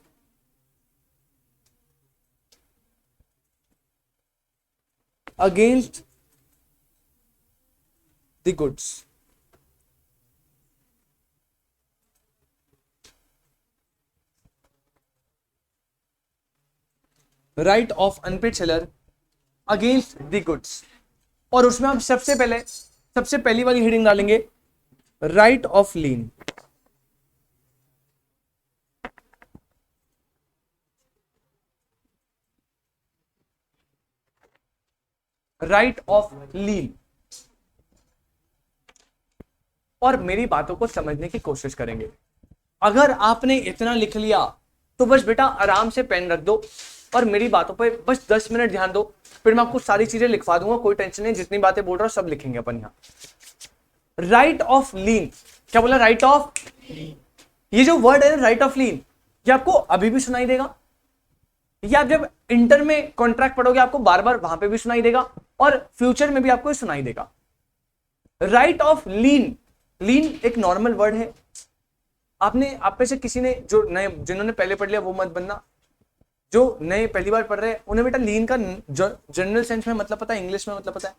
against the goods. Right of unpaid seller against the goods, और उसमें हम सबसे पहली वाली हेडिंग डालेंगे right of lien. Right of lien, और मेरी बातों को समझने की कोशिश करेंगे। अगर आपने इतना लिख लिया तो बस बेटा आराम से पेन रख दो और मेरी बातों पे बस 10 मिनट ध्यान दो, फिर मैं आपको सारी चीजें लिखवा दूंगा, कोई टेंशन नहीं, जितनी बातें बोल रहा हूं सब लिखेंगे अपन यहां। राइट ऑफ लीन, क्या बोला? राइट ऑफ, ये जो वर्ड है राइट ऑफ लीन, ये आपको अभी भी सुनाई देगा, ये आप जब इंटर में कॉन्ट्रैक्ट पढ़ोगे आपको बार बार वहां पे भी सुनाई देगा और फ्यूचर में भी आपको सुनाई देगा। राइट ऑफ लीन, लीन एक नॉर्मल वर्ड है। आपने, आप में से किसी ने, जो नए, जिन्होंने पहले पढ़ लिया वो मत बनना, जो नए पहली बार पढ़ रहे हैं उन्हें बेटा लीन का जनरल सेंस में मतलब पता है, इंग्लिश में मतलब पता है?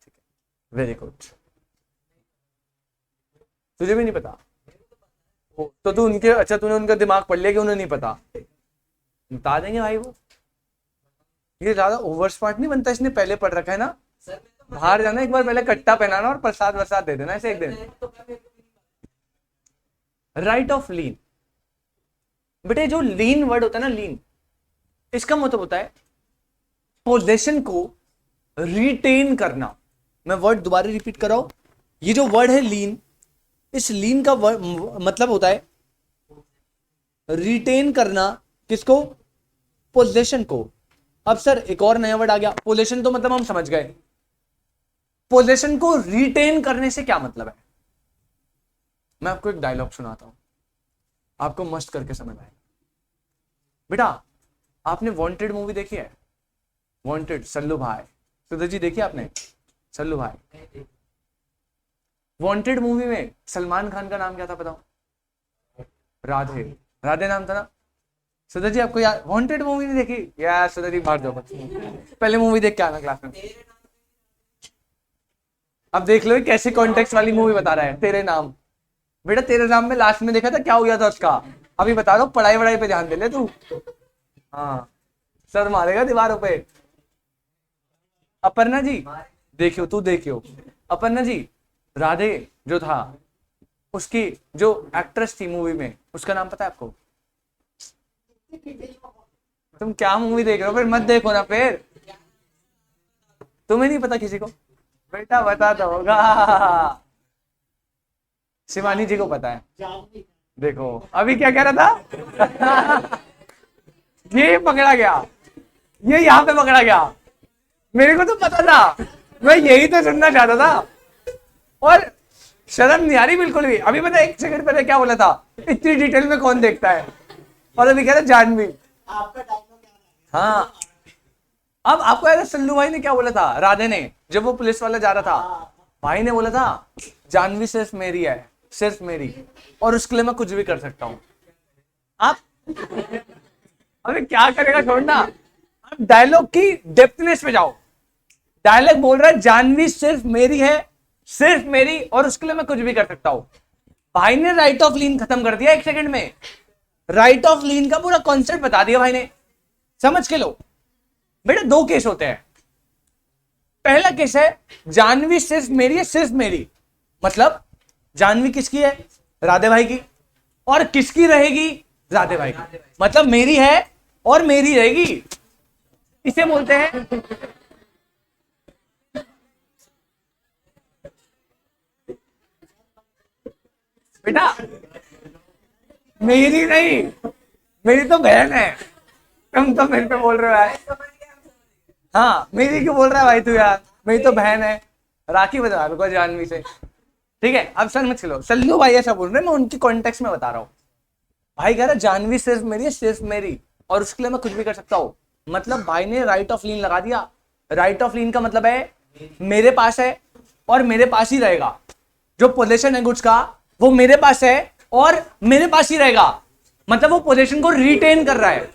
ठीक है, वेरी गुड। तुझे भी नहीं पता? तो तू उनके, अच्छा तूने उनका दिमाग पढ़ लिया कि उन्हें नहीं पता? बता देंगे भाई वो, ये ज्यादा ओवर स्मार्ट नहीं बनता, इसने पहले पढ़ रखा है ना। बाहर जाना, एक बार पहले कट्टा पहनाना और प्रसाद वरसाद दे देना ऐसे एक दिन। राइट ऑफ लीन, बेटे जो लीन वर्ड होता है ना, लीन, इसका मतलब होता है पोजेशन को रिटेन करना। मैं वर्ड दोबारा रिपीट कर रहा हूं, ये जो वर्ड है लीन, इस लीन का मतलब होता है रिटेन करना। किसको? पोजेशन को। अब सर एक और नया वर्ड आ गया, पोजेशन तो मतलब हम समझ गए, पोजेशन को रिटेन करने से क्या मतलब है? मैं आपको एक डायलॉग सुनाता हूं, आपको मस्त करके समझ आएगा। बेटा आपने वांटेड मूवी देखी है? वांटेड, सल्लू भाई, सुधर जी देखी आपने? सल्लू भाई, वांटेड मूवी में सलमान खान का नाम क्या था बताओ? राधे, राधे नाम था ना। सुधर जी आपको यार वांटेड मूवी नहीं देखी यार? सुधर जी बाहर जाओ, पहले मूवी देख के आना क्लास में। अब देख लो कैसे कॉन्टेक्स्ट वाली मूवी बता रहा है। तेरे नाम, बेटा तेरे नाम में लास्ट में देखा था क्या हुआ था उसका? अभी बता दो, पढ़ाई वढ़ाई पे ध्यान दे ले तू। हाँ, सर मारेगा दीवारों पे। अपर्णा जी देखियो, तू देखियो, अपर्णा जी, राधे जो था उसकी जो एक्ट्रेस थी मूवी में, उसका नाम पता है आपको? तुम क्या मूवी देख रहे हो? फिर मत देखो ना फिर, तुम्हें नहीं पता किसी को? बेटा बता तो होगा, शिवानी जी को पता है। देखो अभी क्या कह रहा था? ये पकड़ा गया, ये यहाँ पे पकड़ा गया। मेरे को तो पता था, मैं यही तो सुनना चाहता था। और शर्म नहीं आ रही बिल्कुल भी। अभी पता है, एक सेकंड पहले क्या बोला था, इतनी डिटेल में कौन देखता है, और अभी कह रहा जानवी। हाँ, अब आपको याद है सल्लू भाई ने क्या बोला था, राधे ने, जब वो पुलिस वाला जा रहा था, भाई ने बोला था जानवी सिर्फ मेरी है, सिर्फ मेरी, और उसके लिए मैं कुछ भी कर सकता हूं। आप अबे क्या करेगा, छोड़ना। आप डायलॉग की डेप्थनेस पे जाओ। डायलॉग बोल रहा है जानवी सिर्फ मेरी है, सिर्फ मेरी, और उसके लिए मैं कुछ भी कर सकता हूं। भाई ने राइट ऑफ लीन खत्म कर दिया एक सेकंड में। राइट ऑफ लीन का पूरा कॉन्सेप्ट बता दिया भाई ने, समझ के लो। बेटा दो केस होते हैं। पहला केस है जानवी सिर्फ मेरी है, सिर्फ मेरी, मतलब जानवी किसकी है, राधे भाई की, और किसकी रहेगी, राधे भाई की, मतलब मेरी है और मेरी रहेगी। इसे बोलते हैं बेटा, मेरी नहीं, मेरी तो बहन है। तुम तो मेरे पे बोल रहे हो यार। हाँ, मेरी क्यों बोल रहा है भाई तू यार, मेरी तो बहन है। राखी बता रहा है जानवी से, ठीक है। अब समझ चलो, सल्लू भाई ऐसा बोल रहे हैं, मैं उनकी कॉन्टेक्स्ट में बता रहा हूँ। भाई कह रहा है जानवी सिर्फ मेरी है, सिर्फ मेरी, और उसके लिए मैं कुछ भी कर सकता हूँ। मतलब भाई ने राइट ऑफ लीन लगा दिया। राइट ऑफ लीन का मतलब है मेरे पास है और मेरे पास ही रहेगा। जो पोजीशन है गुड्स का वो मेरे पास है और मेरे पास ही रहेगा, मतलब वो पोजीशन को रिटेन कर रहा है।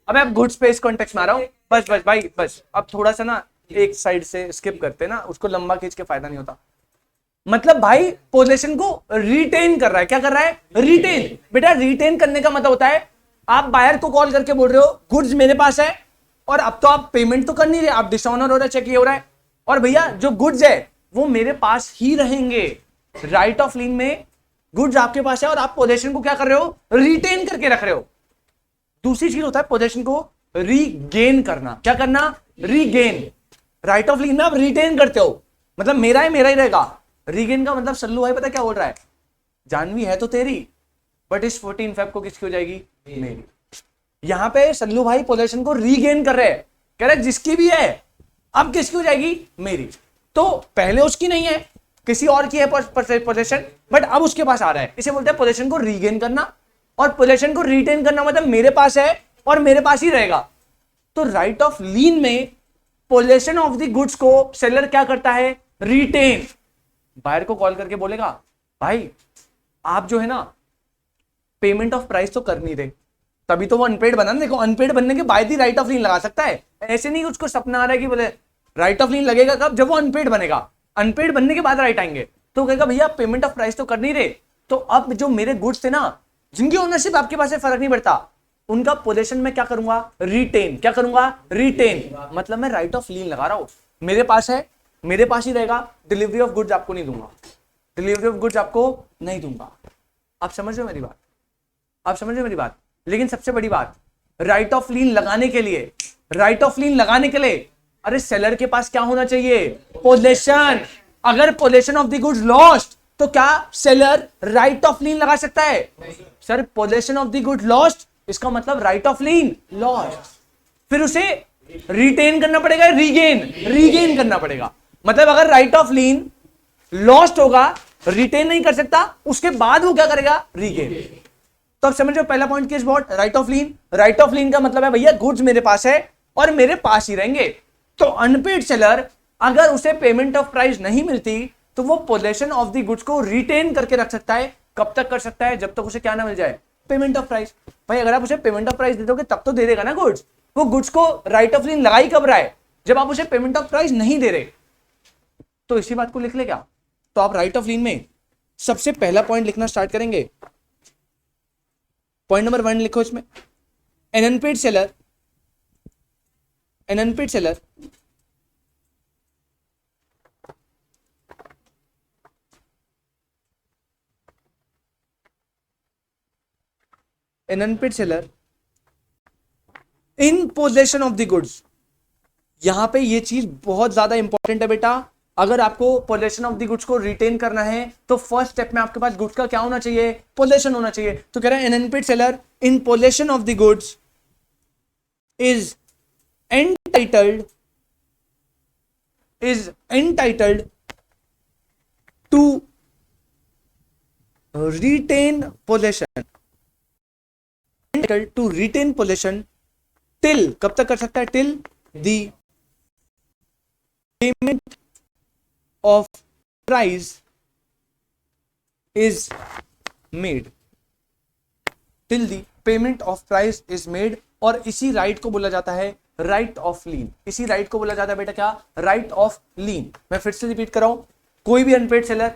अब मैं गुड्स पे इस कॉन्टेक्स्ट में आ रहा हूं। बस बस भाई बस, अब थोड़ा सा ना एक साइड से स्किप करते ना, उसको लंबा खींच के फायदा नहीं होता। मतलब भाई पोजीशन को रिटेन कर रहा है। क्या कर रहा है, रिटेन। बेटा रिटेन करने का मतलब होता है आप बायर को कॉल करके बोल रहे हो गुड्स मेरे पास है, और अब तो आप पेमेंट तो कर नहीं रहे, आप डिसऑनर हो रहा है, चेक ये हो रहा है, और भैया जो गुड्स है वो मेरे पास ही रहेंगे। राइट ऑफ लीन में गुड्स आपके पास है और आप पोजीशन को क्या कर रहे हो, रिटेन करके रख रहे हो। दूसरी चीज होता है पोजीशन को रीगेन करना। क्या करना, रीगेन। राइट ऑफ लीन में आप रिटेन करते हो, मतलब मेरा है मेरा ही रहेगा। रीगेन का मतलब सल्लू भाई पता क्या बोल रहा है, जानवी है तो तेरी, बट इस 14 फेब को किसकी हो जाएगी, मेरी। यहां पे सल्लू भाई पोजीशन को रीगेन कर रहे हैं, कह रहे जिसकी भी है अब किसकी हो जाएगी, मेरी। तो पहले उसकी नहीं है, किसी और की है पोजीशन, बट अब उसके पास आ रहा है। इसे बोलते हैं पोजीशन को रीगेन करना। और पोजीशन को रिटेन करना मतलब मेरे पास है और मेरे पास ही रहेगा। तो राइट ऑफ लीन में पोजीशन ऑफ द गुड्स को सेलर क्या करता है, रिटेन। बायर को कॉल करके बोलेगा भाई आप जो है ना पेमेंट ऑफ प्राइस तो कर नहीं रहे, तभी तो वो अनपेड बना। देखो अनपेड बनने के बाद ही राइट ऑफ लीन लगा सकता है, ऐसे नहीं उसको सपना आ रहा है कि बोले राइट ऑफ लीन लगेगा कब, जब वो अनपेड बनेगा। अनपेड बनने के बाद राइट आएंगे तो कहेगा भैया पेमेंट ऑफ प्राइस तो कर नहीं रहे, तो अब जो मेरे गुड्स थे ना जिनकी ओनरशिप आपके पास है, फर्क नहीं पड़ता, उनका पोजीशन में क्या करूंगा, रिटेन। क्या करूंगा, रिटेन। मतलब मैं राइट ऑफ लीन लगा रहा हूं, मेरे पास है मेरे पास ही रहेगा, डिलीवरी ऑफ गुड्स आपको नहीं दूंगा, डिलीवरी ऑफ गुड्स आपको नहीं दूंगा। आप समझ रहे हो मेरी बात, आप समझ रहे हो मेरी बात। लेकिन सबसे बड़ी बात, राइट ऑफ लीन लगाने के लिए, राइट ऑफ लीन लगाने के लिए अरे सेलर के पास क्या होना चाहिए, पोजीशन। अगर position of the goods lost तो क्या सेलर राइट ऑफ लीन लगा सकता है, sir position of the goods lost इसका मतलब राइट ऑफ लीन लॉस्ट, फिर उसे रिटेन करना पड़ेगा, रीगेन, रीगेन करना पड़ेगा। मतलब अगर राइट ऑफ लीन लॉस्ट होगा, रिटेन नहीं कर सकता, उसके बाद वो क्या करेगा, रीगेन। तो अब समझो पहला पॉइंट किस what, right of lien. Right of lien का मतलब है भैया गुड्स मेरे पास है और मेरे पास ही रहेंगे। तो अनपेड सेलर अगर उसे पेमेंट ऑफ प्राइस नहीं मिलती तो वो पोजीशन ऑफ द गुड्स को रिटेन करके रख सकता है। कब तक कर सकता है, जब तक उसे क्या ना मिल जाए, पेमेंट ऑफ प्राइस। भाई अगर आप उसे पेमेंट ऑफ प्राइस दे दोगे तब तो दे देगा ना गुड्स। वो गुड्स को राइट ऑफ लीन लगाई कब रहा है, जब आप उसे पेमेंट ऑफ प्राइस नहीं दे रहे। तो इसी बात को लिख ले क्या, तो आप राइट ऑफ लीन में सबसे पहला पॉइंट लिखना स्टार्ट करेंगे। पॉइंट नंबर 1 लिखो इसमें, an unpaid seller, an unpaid seller an unpaid seller in possession of the goods। यहां पे ये चीज बहुत ज्यादा इंपॉर्टेंट है बेटा। अगर आपको पोजेशन ऑफ द गुड्स को रिटेन करना है तो फर्स्ट स्टेप में आपके पास गुड्स का क्या होना चाहिए, पोजेशन होना चाहिए। तो कह रहा है an unpaid seller in possession of the goods is entitled to retain possession, entitled to retain possession till, कब तक कर सकता है? till the payment of price is made, till the payment of price is made। और इसी right को बोला जाता है राइट ऑफ लीन। इसी राइट को बोला जाता है बेटा क्या? राइट ऑफ लीन। मैं फिर से रिपीट कर रहा हूं, कोई भी अनपेड सेलर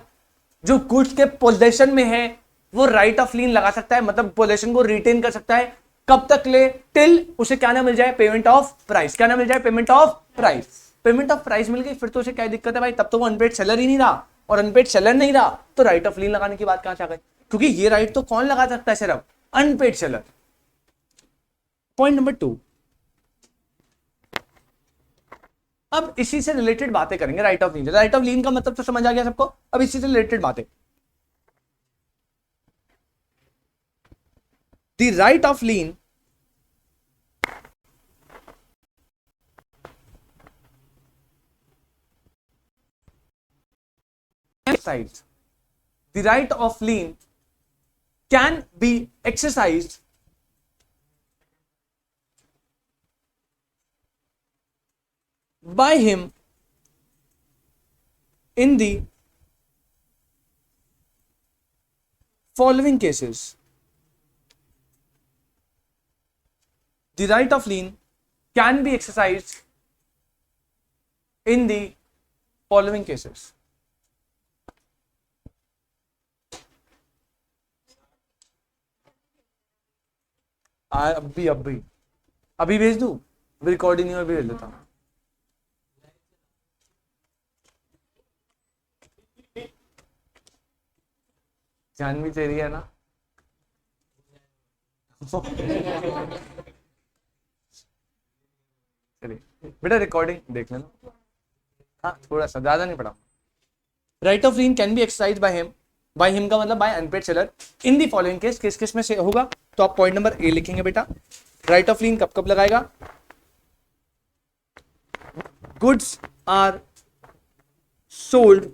जो गुड्स के पोजेशन में है वो राइट ऑफ लीन लगा सकता है, मतलब पोजेशन को रिटेन कर सकता है। कब तक ले? टिल उसे क्या ना मिल जाए? Payment of price. क्या ना मिल जाए? Payment of price. Payment of price मिल गई, फिर तो उसे क्या दिक्कत है भाई? तब तो वो अनपेड सेलर ही नहीं रहा, और अनपेड सेलर नहीं रहा तो राइट ऑफ लीन लगाने की बात कहां से आ गई? क्योंकि ये राइट तो कौन लगा सकता है? सिर्फ अनपेड सेलर। पॉइंट नंबर 2, अब इसी से रिलेटेड बातें करेंगे right of lien. Right of lien का मतलब तो समझ आ गया सबको, अब इसी से रिलेटेड बातें। The right of lean exercised. The right of lien can be exercised by him in the following cases. The right of lien can be exercised in the following cases. अभी भेज दूं? रिकॉर्डिंग में भेज देता हूं। जान भी तेरी है ना। चलिए बेटा रिकॉर्डिंग देख लेना। हाँ थोड़ा सा, ज्यादा नहीं पढ़ा। Right of lien can be exercise by him. By him का मतलब by unpaid seller in the following case. किस किस में से होगा? तो आप पॉइंट नंबर ए लिखेंगे बेटा। राइट ऑफ लीन कब कब लगाएगा? Goods are sold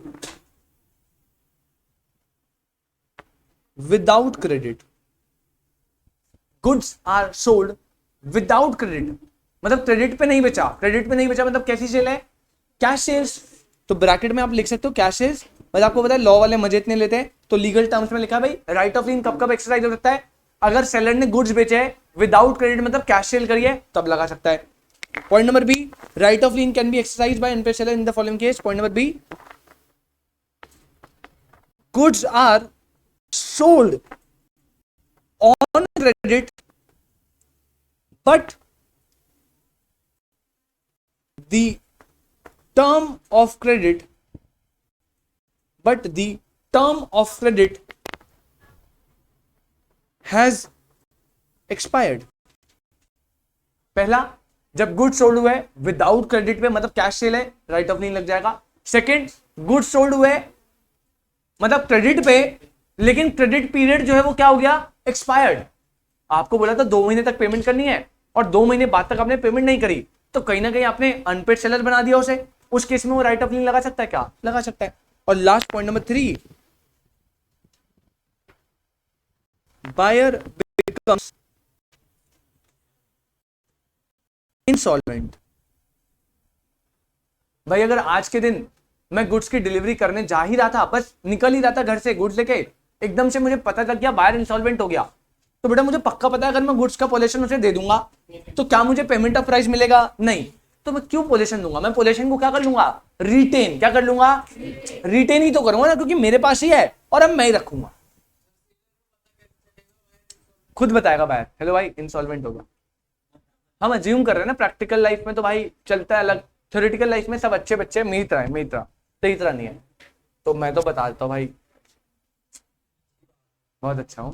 without credit. Goods are sold without credit मतलब क्रेडिट पे नहीं बेचा। क्रेडिट पे नहीं बेचा मतलब कैसी सेल है? Cash sales. तो ब्रैकेट में आप लिख सकते हो कैश सेल्स। मतलब आपको पता है लॉ वाले मजे इतने लेते हैं, तो लीगल टर्म्स में लिखा है भाई राइट ऑफ लीन कब कब एक्सरसाइज हो सकता है? अगर सेलर ने गुड्स बेचे है विदाउट क्रेडिट मतलब कैश सेल करिए तब लगा सकता है। Point number B, right of lien can be exercise by unpaid seller in the following case. Point number B, goods are sold on credit but the term of credit has expired। पहला, जब good sold हुए without credit पे मतलब cash sale है, right of lien लग जाएगा। Second, good sold हुए मतलब क्रेडिट पे, लेकिन क्रेडिट पीरियड जो है वो क्या हो गया? एक्सपायर्ड। आपको बोला था 2 महीने तक पेमेंट करनी है और 2 महीने बाद तक आपने पेमेंट नहीं करी, तो कहीं ना कहीं आपने अनपेड सेलर बना दिया उसे। उस केस में वो राइट ऑफ लीन लगा सकता है क्या? लगा सकता है। और last point number 3, buyer becomes insolvent. भाई अगर आज के दिन मैं गुड्स की डिलीवरी करने जा ही रहा था, बस निकल ही रहा था घर से गुड्स लेके, एकदम से मुझे पता लग गया बायर इंसॉल्वेंट हो गया, तो बेटा मुझे पक्का पता है अगर मैं गुड्स का पोजीशन उसे दे दूंगा तो क्या मुझे पेमेंट ऑफ प्राइस मिलेगा? नहीं। तो मैं क्यों पोजीशन दूंगा? मैं पोजीशन को क्या कर लूंगा? रिटेन। क्या कर लूंगा? रिटेन ही तो करूंगा ना, क्योंकि मेरे पास ही है और अब मैं ही रखूंगा। खुद बताएगा बायर, हेलो भाई इंसॉल्वेंट हो गया। हम अज्यूम कर रहे हैं ना, प्रैक्टिकल लाइफ में तो भाई चलता है अलग, थ्योरेटिकल लाइफ में सब अच्छे बच्चे मेरी तरह तेरी तरह नहीं है। तो मैं तो बता देता हूँ भाई बहुत अच्छा हूं,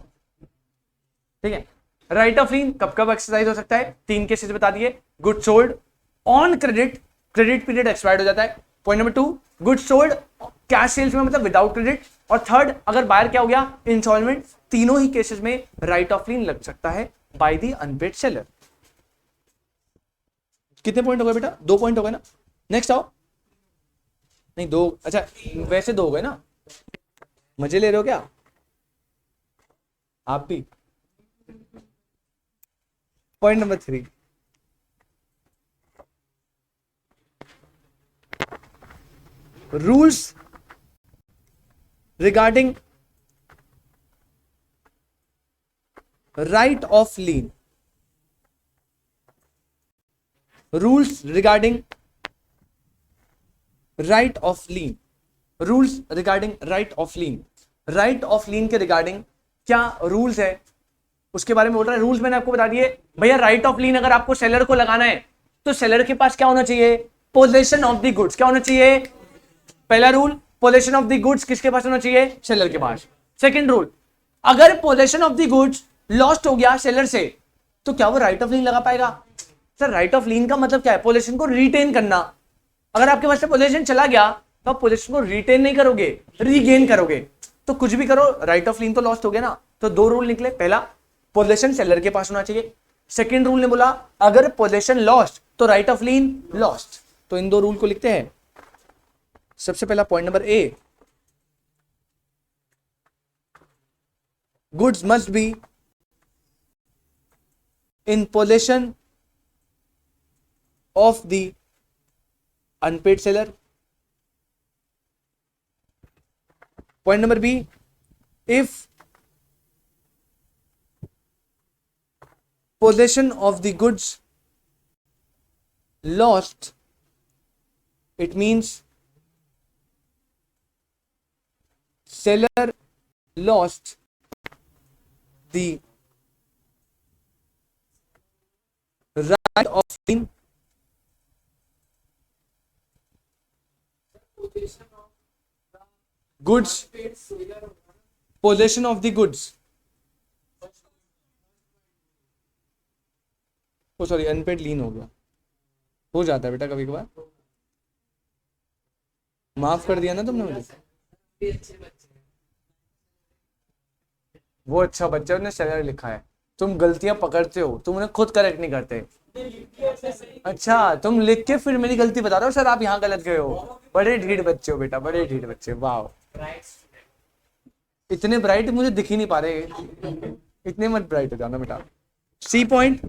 ठीक है। राइट ऑफ लीन कब कब एक्सरसाइज हो सकता है? 3 केसेस बता दिए। Good sold on credit, credit period expired हो जाता है। Point number 2, good sold cash sales में मतलब विदाउट क्रेडिट। और थर्ड, अगर बायर क्या हो गया? इंस्टॉलमेंट। तीनों ही केसेस में राइट ऑफ लीन लग सकता है बाय द अनपेड सेलर। कितने पॉइंट हो गए बेटा? 2 पॉइंट हो गए ना। नेक्स्ट आओ। नहीं 2, अच्छा वैसे 2 हो गए ना, मजे ले रहे हो क्या? आप भी। Point number 3, rules regarding right of lien. Rules regarding right of lien. Rules regarding right of lien. Right of lien के रिगार्डिंग क्या रूल्स है उसके बारे में बोल रहा है। रूल्स मैंने आपको बता दिए भैया। राइट ऑफ लीन अगर आपको सेलर को लगाना है तो सेलर के पास क्या होना चाहिए, पोजेशन ऑफ द गुड्स। क्या होना चाहिए, पहला rule, possession of the goods किसके पास होना चाहिए, सेलर के पास। सेकंड रूल, अगर possession of the goods lost हो गया सेलर से तो क्या वो राइट ऑफ लीन लगा पाएगा। सर राइट ऑफ लीन का मतलब क्या है, पोजेशन को रिटेन करना। अगर आपके पास से पोजेशन चला गया तो आप पोजेशन को रिटेन नहीं करोगे, रीगेन करोगे। तो कुछ भी करो राइट ऑफ लीन तो लॉस्ट हो गया ना। तो दो रूल निकले, पहला पोजेशन सेलर के पास होना चाहिए। सेकंड रूल ने बोला अगर पोजेशन लॉस्ट तो राइट ऑफ लीन लॉस्ट। तो इन दो रूल को लिखते हैं। सबसे पहला point number A, goods must be in possession of the unpaid seller. Point number B, if possession of the goods lost, it means seller lost the right of lien goods, possession of the goods, oh sorry unpaid lien हो गया, हो जाता है बेटा कभी कभार, माफ कर दिया ना तुमने मुझे। वो अच्छा बच्चा उसने सेलर लिखा है, तुम गलतियां पकड़ते हो, तुम उन्हें खुद करेक्ट नहीं करते। अच्छा तुम लिख के फिर मेरी गलती बता रहे हो, सर आप यहाँ गलत गए हो। बड़े ढीठ बच्चे हो बेटा, बड़े ढीठ बच्चे। वाह, इतने ब्राइट मुझे दिख ही नहीं पा रहे, इतने मत ब्राइट हो जाना बेटा। C point,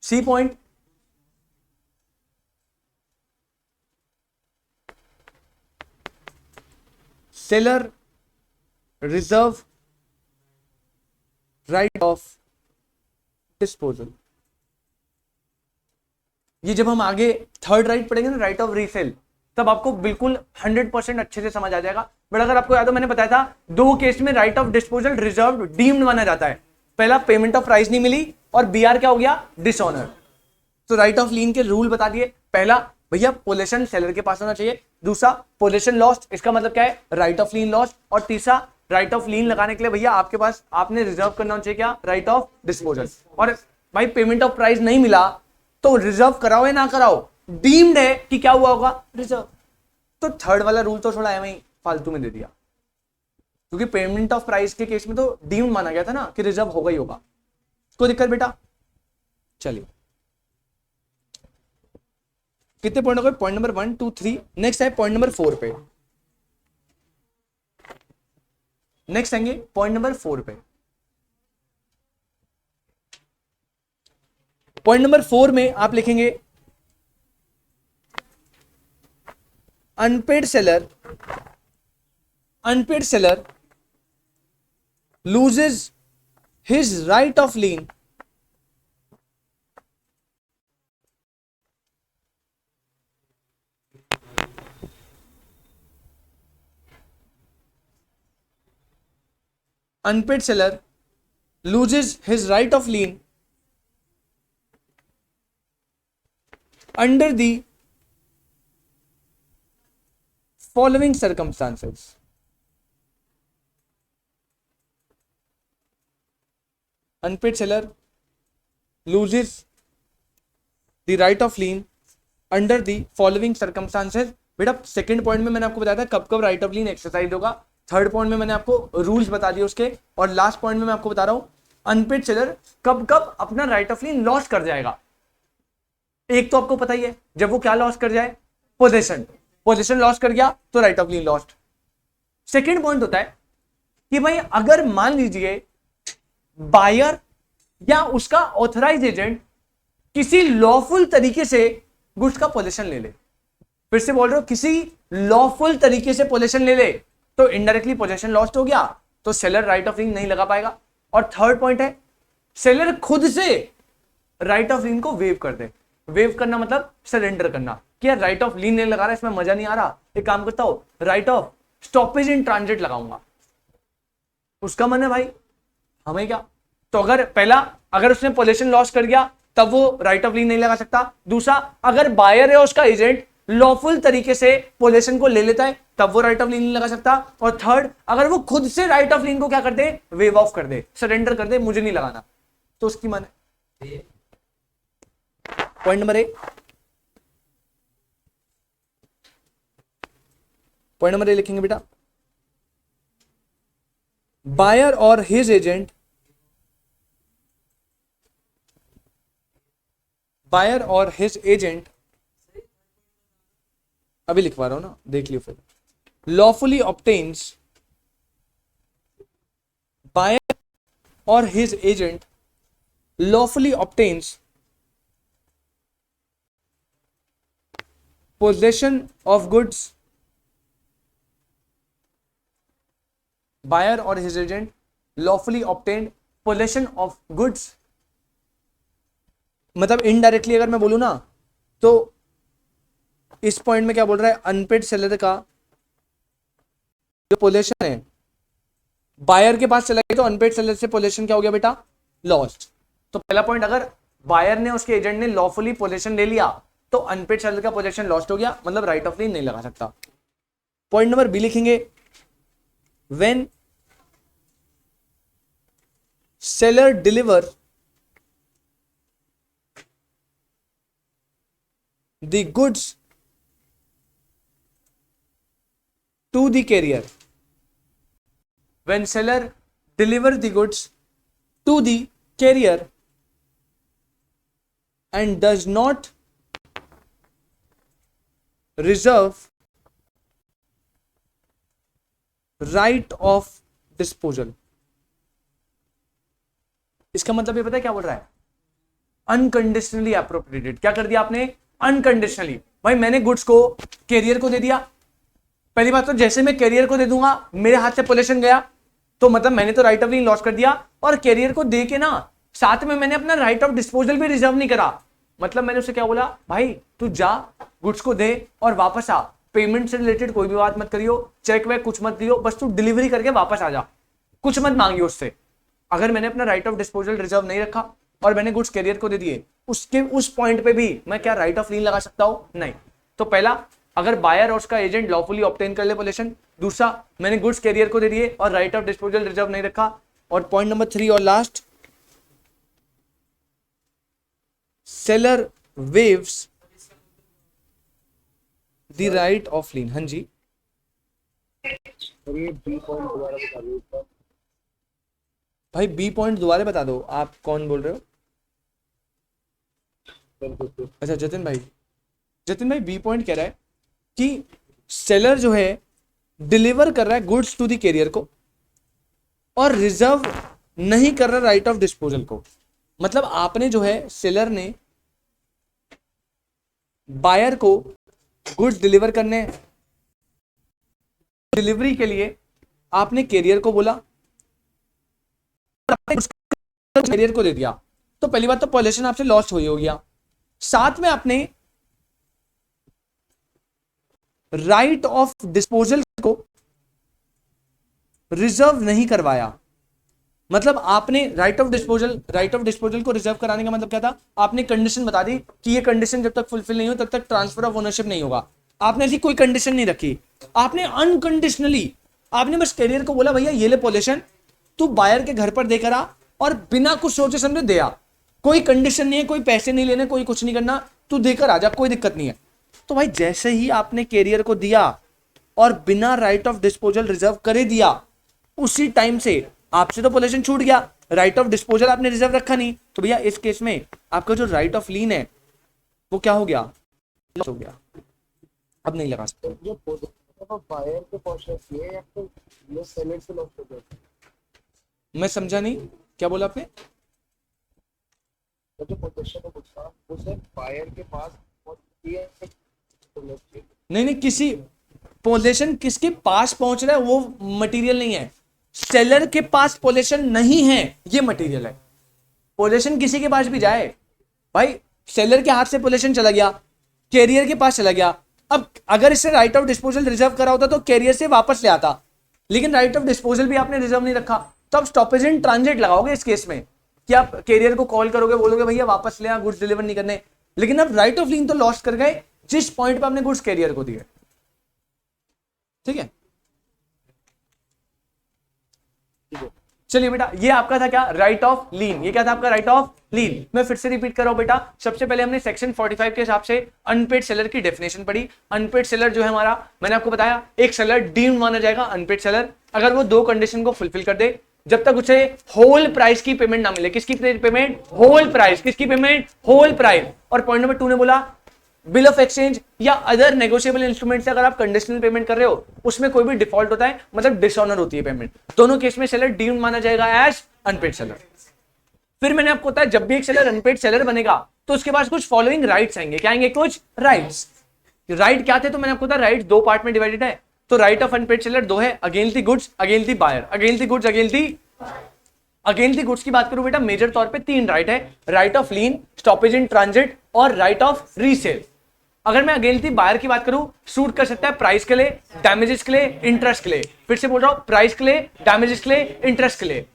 C point, seller reserve right of disposal. ये जब हम आगे थर्ड राइट पढ़ेंगे ना, राइट ऑफ रीसेल, तब आपको बिल्कुल 100% अच्छे से समझ आ जाएगा। बट अगर आपको याद हो मैंने बताया था दो केस में right of disposal reserve deemed माना जाता है। पहला पेमेंट ऑफ प्राइस नहीं मिली और बीआर क्या हो गया, डिसऑनर। तो राइट ऑफ लीन के रूल बता दिए। पहला भैया पोजेशन सेलर के पास होना चाहिए। दूसरा पोजेशन लॉस्ट, इसका मतलब क्या है, राइट ऑफ लीन लॉस्ट। और तीसरा राइट ऑफ लीन लगाने के लिए भैया आपके पास आपने रिजर्व करना चाहिए क्या, राइट ऑफ डिस्पोजल। और भाई पेमेंट ऑफ प्राइस नहीं मिला तो रिजर्व कराओ या ना कराओ, डीम्ड है कि क्या हुआ होगा, रिजर्व। तो थर्ड वाला रूल तो थोड़ा एम ही फालतू में दे दिया, क्योंकि पेमेंट ऑफ प्राइस के केस में तो डीम्ड माना गया था ना कि रिजर्व होगा ही होगा। कोई दिक्कत बेटा। चलिए कितने पॉइंट हो गए, पॉइंट नंबर 1 2 3। नेक्स्ट है पॉइंट नंबर 4 पे। नेक्स्ट आएंगे पॉइंट नंबर 4 पे। पॉइंट नंबर 4 में आप लिखेंगे unpaid seller loses his right of lien unpaid seller loses his right of lien under the following circumstances. Unpaid seller loses the right of lien under the following circumstances. बेटा second point में मैंने आपको बताया था कब कब right of lean exercise होगा। Third point में मैंने आपको रूल्स बता दिए उसके, और लास्ट पॉइंट में मैं आपको बता रहा हूं अनपेड सेलर कब कब अपना राइट ऑफ लीन लॉस कर जाएगा। एक तो आपको पता ही है, जब वो क्या लॉस कर जाए, पोजेशन लॉस कर गया तो right of lien lost. Second point होता है कि भाई अगर मान लीजिए बायर या उसका ऑथराइज एजेंट किसी लॉफुल तरीके से गुड्स का पोजीशन ले ले, फिर से बोल रहे हो, किसी लॉफुल तरीके से पोजीशन ले ले, तो इनडायरेक्टली पोजीशन लॉस्ट हो गया, तो सेलर राइट ऑफ लीन नहीं लगा पाएगा। और थर्ड पॉइंट है, सेलर खुद से राइट ऑफ लीन को वेव कर दे। वेव करना मतलब सरेंडर करना, कि यार राइट ऑफ लीन नहीं लगा रहा, इसमें मजा नहीं आ रहा, एक काम करता हूं right of stoppage in transit लगाऊंगा। उसका मन है भाई हमें क्या, तो अगर पहला अगर उसने पोजीशन लॉस कर गया तब वो राइट ऑफ लीन नहीं लगा सकता। दूसरा, अगर बायर है उसका एजेंट लॉफुल तरीके से पोजीशन को ले लेता है तब वो राइट ऑफ लीन नहीं लगा सकता। और थर्ड, अगर वो खुद से राइट ऑफ लीन को क्या कर दे, वेव ऑफ कर दे, सरेंडर कर दे, मुझे नहीं लगाना, तो उसकी मन है। पॉइंट नंबर ए, पॉइंट नंबर ए लिखेंगे बेटा, बायर और हिज एजेंट, बायर और हिज एजेंट, अभी लिखवा रहा हूं ना, देख लियो फिर, लॉफुली ऑब्टेन्स, बायर और his agent lawfully obtains possession of goods, buyer or his agent lawfully obtained possession of goods। मतलब इनडायरेक्टली अगर मैं बोलूं ना, तो इस पॉइंट में क्या बोल रहा है, अनपेड सेलर का जो पोजेशन है बायर के पास चला गया, तो अनपेड सेलर से पोजेशन क्या हो गया बेटा, लॉस्ट। तो पहला पॉइंट, अगर बायर ने उसके एजेंट ने लॉफुली पोजेशन ले लिया तो अनपेड सेलर का पोजीशन लॉस्ट हो गया, मतलब राइट ऑफ लीन नहीं लगा सकता। पॉइंट नंबर बी लिखेंगे, when seller deliver the goods to the carrier, when seller deliver the goods to the carrier and does not reserve right of disposal. इसका मतलब ये पता है क्या बोल रहा है, अनकंडीशनली अप्रोप्रिएटेड। क्या कर दिया आपने, अनकंडीशनली। भाई मैंने गुड्स को कैरियर को दे दिया, पहली बात तो जैसे मैं कैरियर को दे दूंगा मेरे हाथ से पोजीशन गया, तो मतलब मैंने तो राइट ऑफ लीन लॉस कर दिया, और कैरियर को दे के ना साथ में मैंने अपना राइट ऑफ डिस्पोजल भी रिजर्व नहीं करा। मतलब मैंने उसे क्या बोला, भाई तू जा गुड्स को दे और वापस आ, पेमेंट से रिलेटेड कोई भी बात मत करियो, चेक वेक कुछ मत दियो, बस तू डिलीवरी करके वापस आ जा, कुछ मत मांगियो उससे। अगर मैंने अपना राइट ऑफ डिस्पोजल रिजर्व नहीं रखा और मैंने गुड्स कैरियर को दे दिए, उसके उस पॉइंट पे भी मैं क्या राइट ऑफ लीन लगा सकता हूं, नहीं। तो पहला, अगर बायर और उसका एजेंट लॉफुली ऑब्टेन कर ले पोजीशन। दूसरा, मैंने गुड्स कैरियर को दे दिए और राइट ऑफ डिस्पोजल रिजर्व नहीं रखा। और पॉइंट नंबर 3 और last, seller waves the right of lien। हाँ जी, भाई बी पॉइंट दोबारा बता दो, आप कौन बोल रहे हो? अच्छा जतिन भाई, जतिन भाई बी पॉइंट कह रहा है कि सेलर जो है डिलीवर कर रहा है गुड्स टू द कैरियर को और रिजर्व नहीं कर रहा राइट ऑफ डिस्पोजल को। मतलब आपने जो है, सेलर ने बायर को गुड्स डिलीवर करने, डिलीवरी के लिए आपने कैरियर को बोला, कैरियर को दे दिया, तो पहली बात तो पोजीशन आपसे लॉस्ट हुई हो गया, साथ में आपने राइट ऑफ डिस्पोजल को रिजर्व नहीं करवाया। मतलब आपने राइट ऑफ डिस्पोजल को रिजर्व कराने का मतलब क्या था, आपने कंडीशन बता दी कि ये कंडीशन जब तक फुलफिल नहीं हो तब तक ट्रांसफर ऑफ ओनरशिप नहीं होगा। आपने ऐसी कोई कंडीशन नहीं रखी, आपने अनकंडीशनली आपने बस कैरियर को बोला भैया ये ले पोजीशन, तू बायर के घर पर देकर आ, और बिना कुछ सोचे समझे दे आ, कोई कंडीशन नहीं है, कोई पैसे नहीं लेने, कोई कुछ नहीं करना, तू देकर आ जा, कोई दिक्कत नहीं है। तो भाई जैसे ही आपने कैरियर को दिया और बिना राइट ऑफ डिस्पोजल रिजर्व करे दिया, उसी टाइम से आपसे तो पोजीशन छूट गया, राइट ऑफ डिस्पोजल आपने रिजर्व रखा नहीं, तो भैया इस केस में आपका जो राइट ऑफ लीन है वो क्या हो गया, लॉस हो गया, अब नहीं लगा सकते। देखो बायर के पोर्शन ये या तो ये सेलर से लॉस हो जाता है। मैं समझा नहीं, क्या बोला आपने? तो जो पोजीशन है उसका उसे बायर के पास ये सेलर चाहिए। नहीं नहीं, किसी पोजीशन किसके पास पहुंच रहा है वो मटेरियल नहीं है, सेलर के पास पोजीशन नहीं है ये मटेरियल है। पोजीशन किसी के पास भी जाए भाई, सेलर के हाथ से पोजीशन चला गया, कैरियर के पास चला गया, अब अगर इसे राइट ऑफ डिस्पोजल रिजर्व करा होता तो कैरियर से वापस ले आता, लेकिन राइट ऑफ डिस्पोजल भी आपने रिजर्व नहीं रखा, तो आप स्टॉपेज इन ट्रांजिट लगाओगे इस केस में कि आप कैरियर को कॉल करोगे, बोलोगे भैया वापस ले आ, गुड्स डिलीवर नहीं करने, लेकिन अब राइट ऑफ लीन तो लॉस कर गए जिस पॉइंट पे आपने गुड्स कैरियर को दिए। ठीक है, चलिए बेटा, ये आपका था क्या, राइट ऑफ लीन। ये क्या था आपका राइट ऑफ लीन। मैं फिर से रिपीट कर रहा हूं बेटा, सबसे पहले हमने सेक्शन 45 के हिसाब से अनपेड सेलर की डेफिनेशन पढ़ी। अनपेड सेलर जो है हमारा, मैंने आपको बताया एक सेलर डीम्ड माना जाएगा अनपेड सेलर अगर वो दो कंडीशन को फुलफिल कर दे, जब तक उसे होल प्राइस की पेमेंट ना मिले। किसकी पेमेंट? Whole price. किसकी पेमेंट? Whole price. और पॉइंट नंबर 2 ने बोला बिल ऑफ एक्सचेंज या अदर नेगोशिएबल इंस्ट्रूमेंट से अगर आप कंडीशनल पेमेंट कर रहे हो, उसमें कोई भी डिफॉल्ट होता है, मतलब डिसऑनर होती है पेमेंट, दोनों केस में सेलर डीम्ड माना जाएगा एज अनपेड सेलर। फिर मैंने आपको बताया जब भी एक सेलर अनपेड सेलर बनेगा तो उसके पास कुछ फॉलोइंग राइट्स आएंगे। क्या आएंगे? कुछ राइट्स। राइट क्या थे? तो मैंने आपको बताया राइट दो पार्ट में डिवाइडेड है, तो राइट ऑफ अनपेड सेलर दो है, against the goods, against the buyer, against the goods, against the goods की बात करूं बेटा, मेजर तौर पे तीन राइट है, right of lien, stoppage in transit और राइट ऑफ रीसेल। अगर मैं अगेंस्ट दी बायर की बात करूं, सूट कर सकता है प्राइस के लिए, डैमेजेस के लिए, इंटरेस्ट के लिए। फिर से बोल रहा हूं, प्राइस के लिए, डैमेजेस के लिए, इंटरेस्ट के लिए।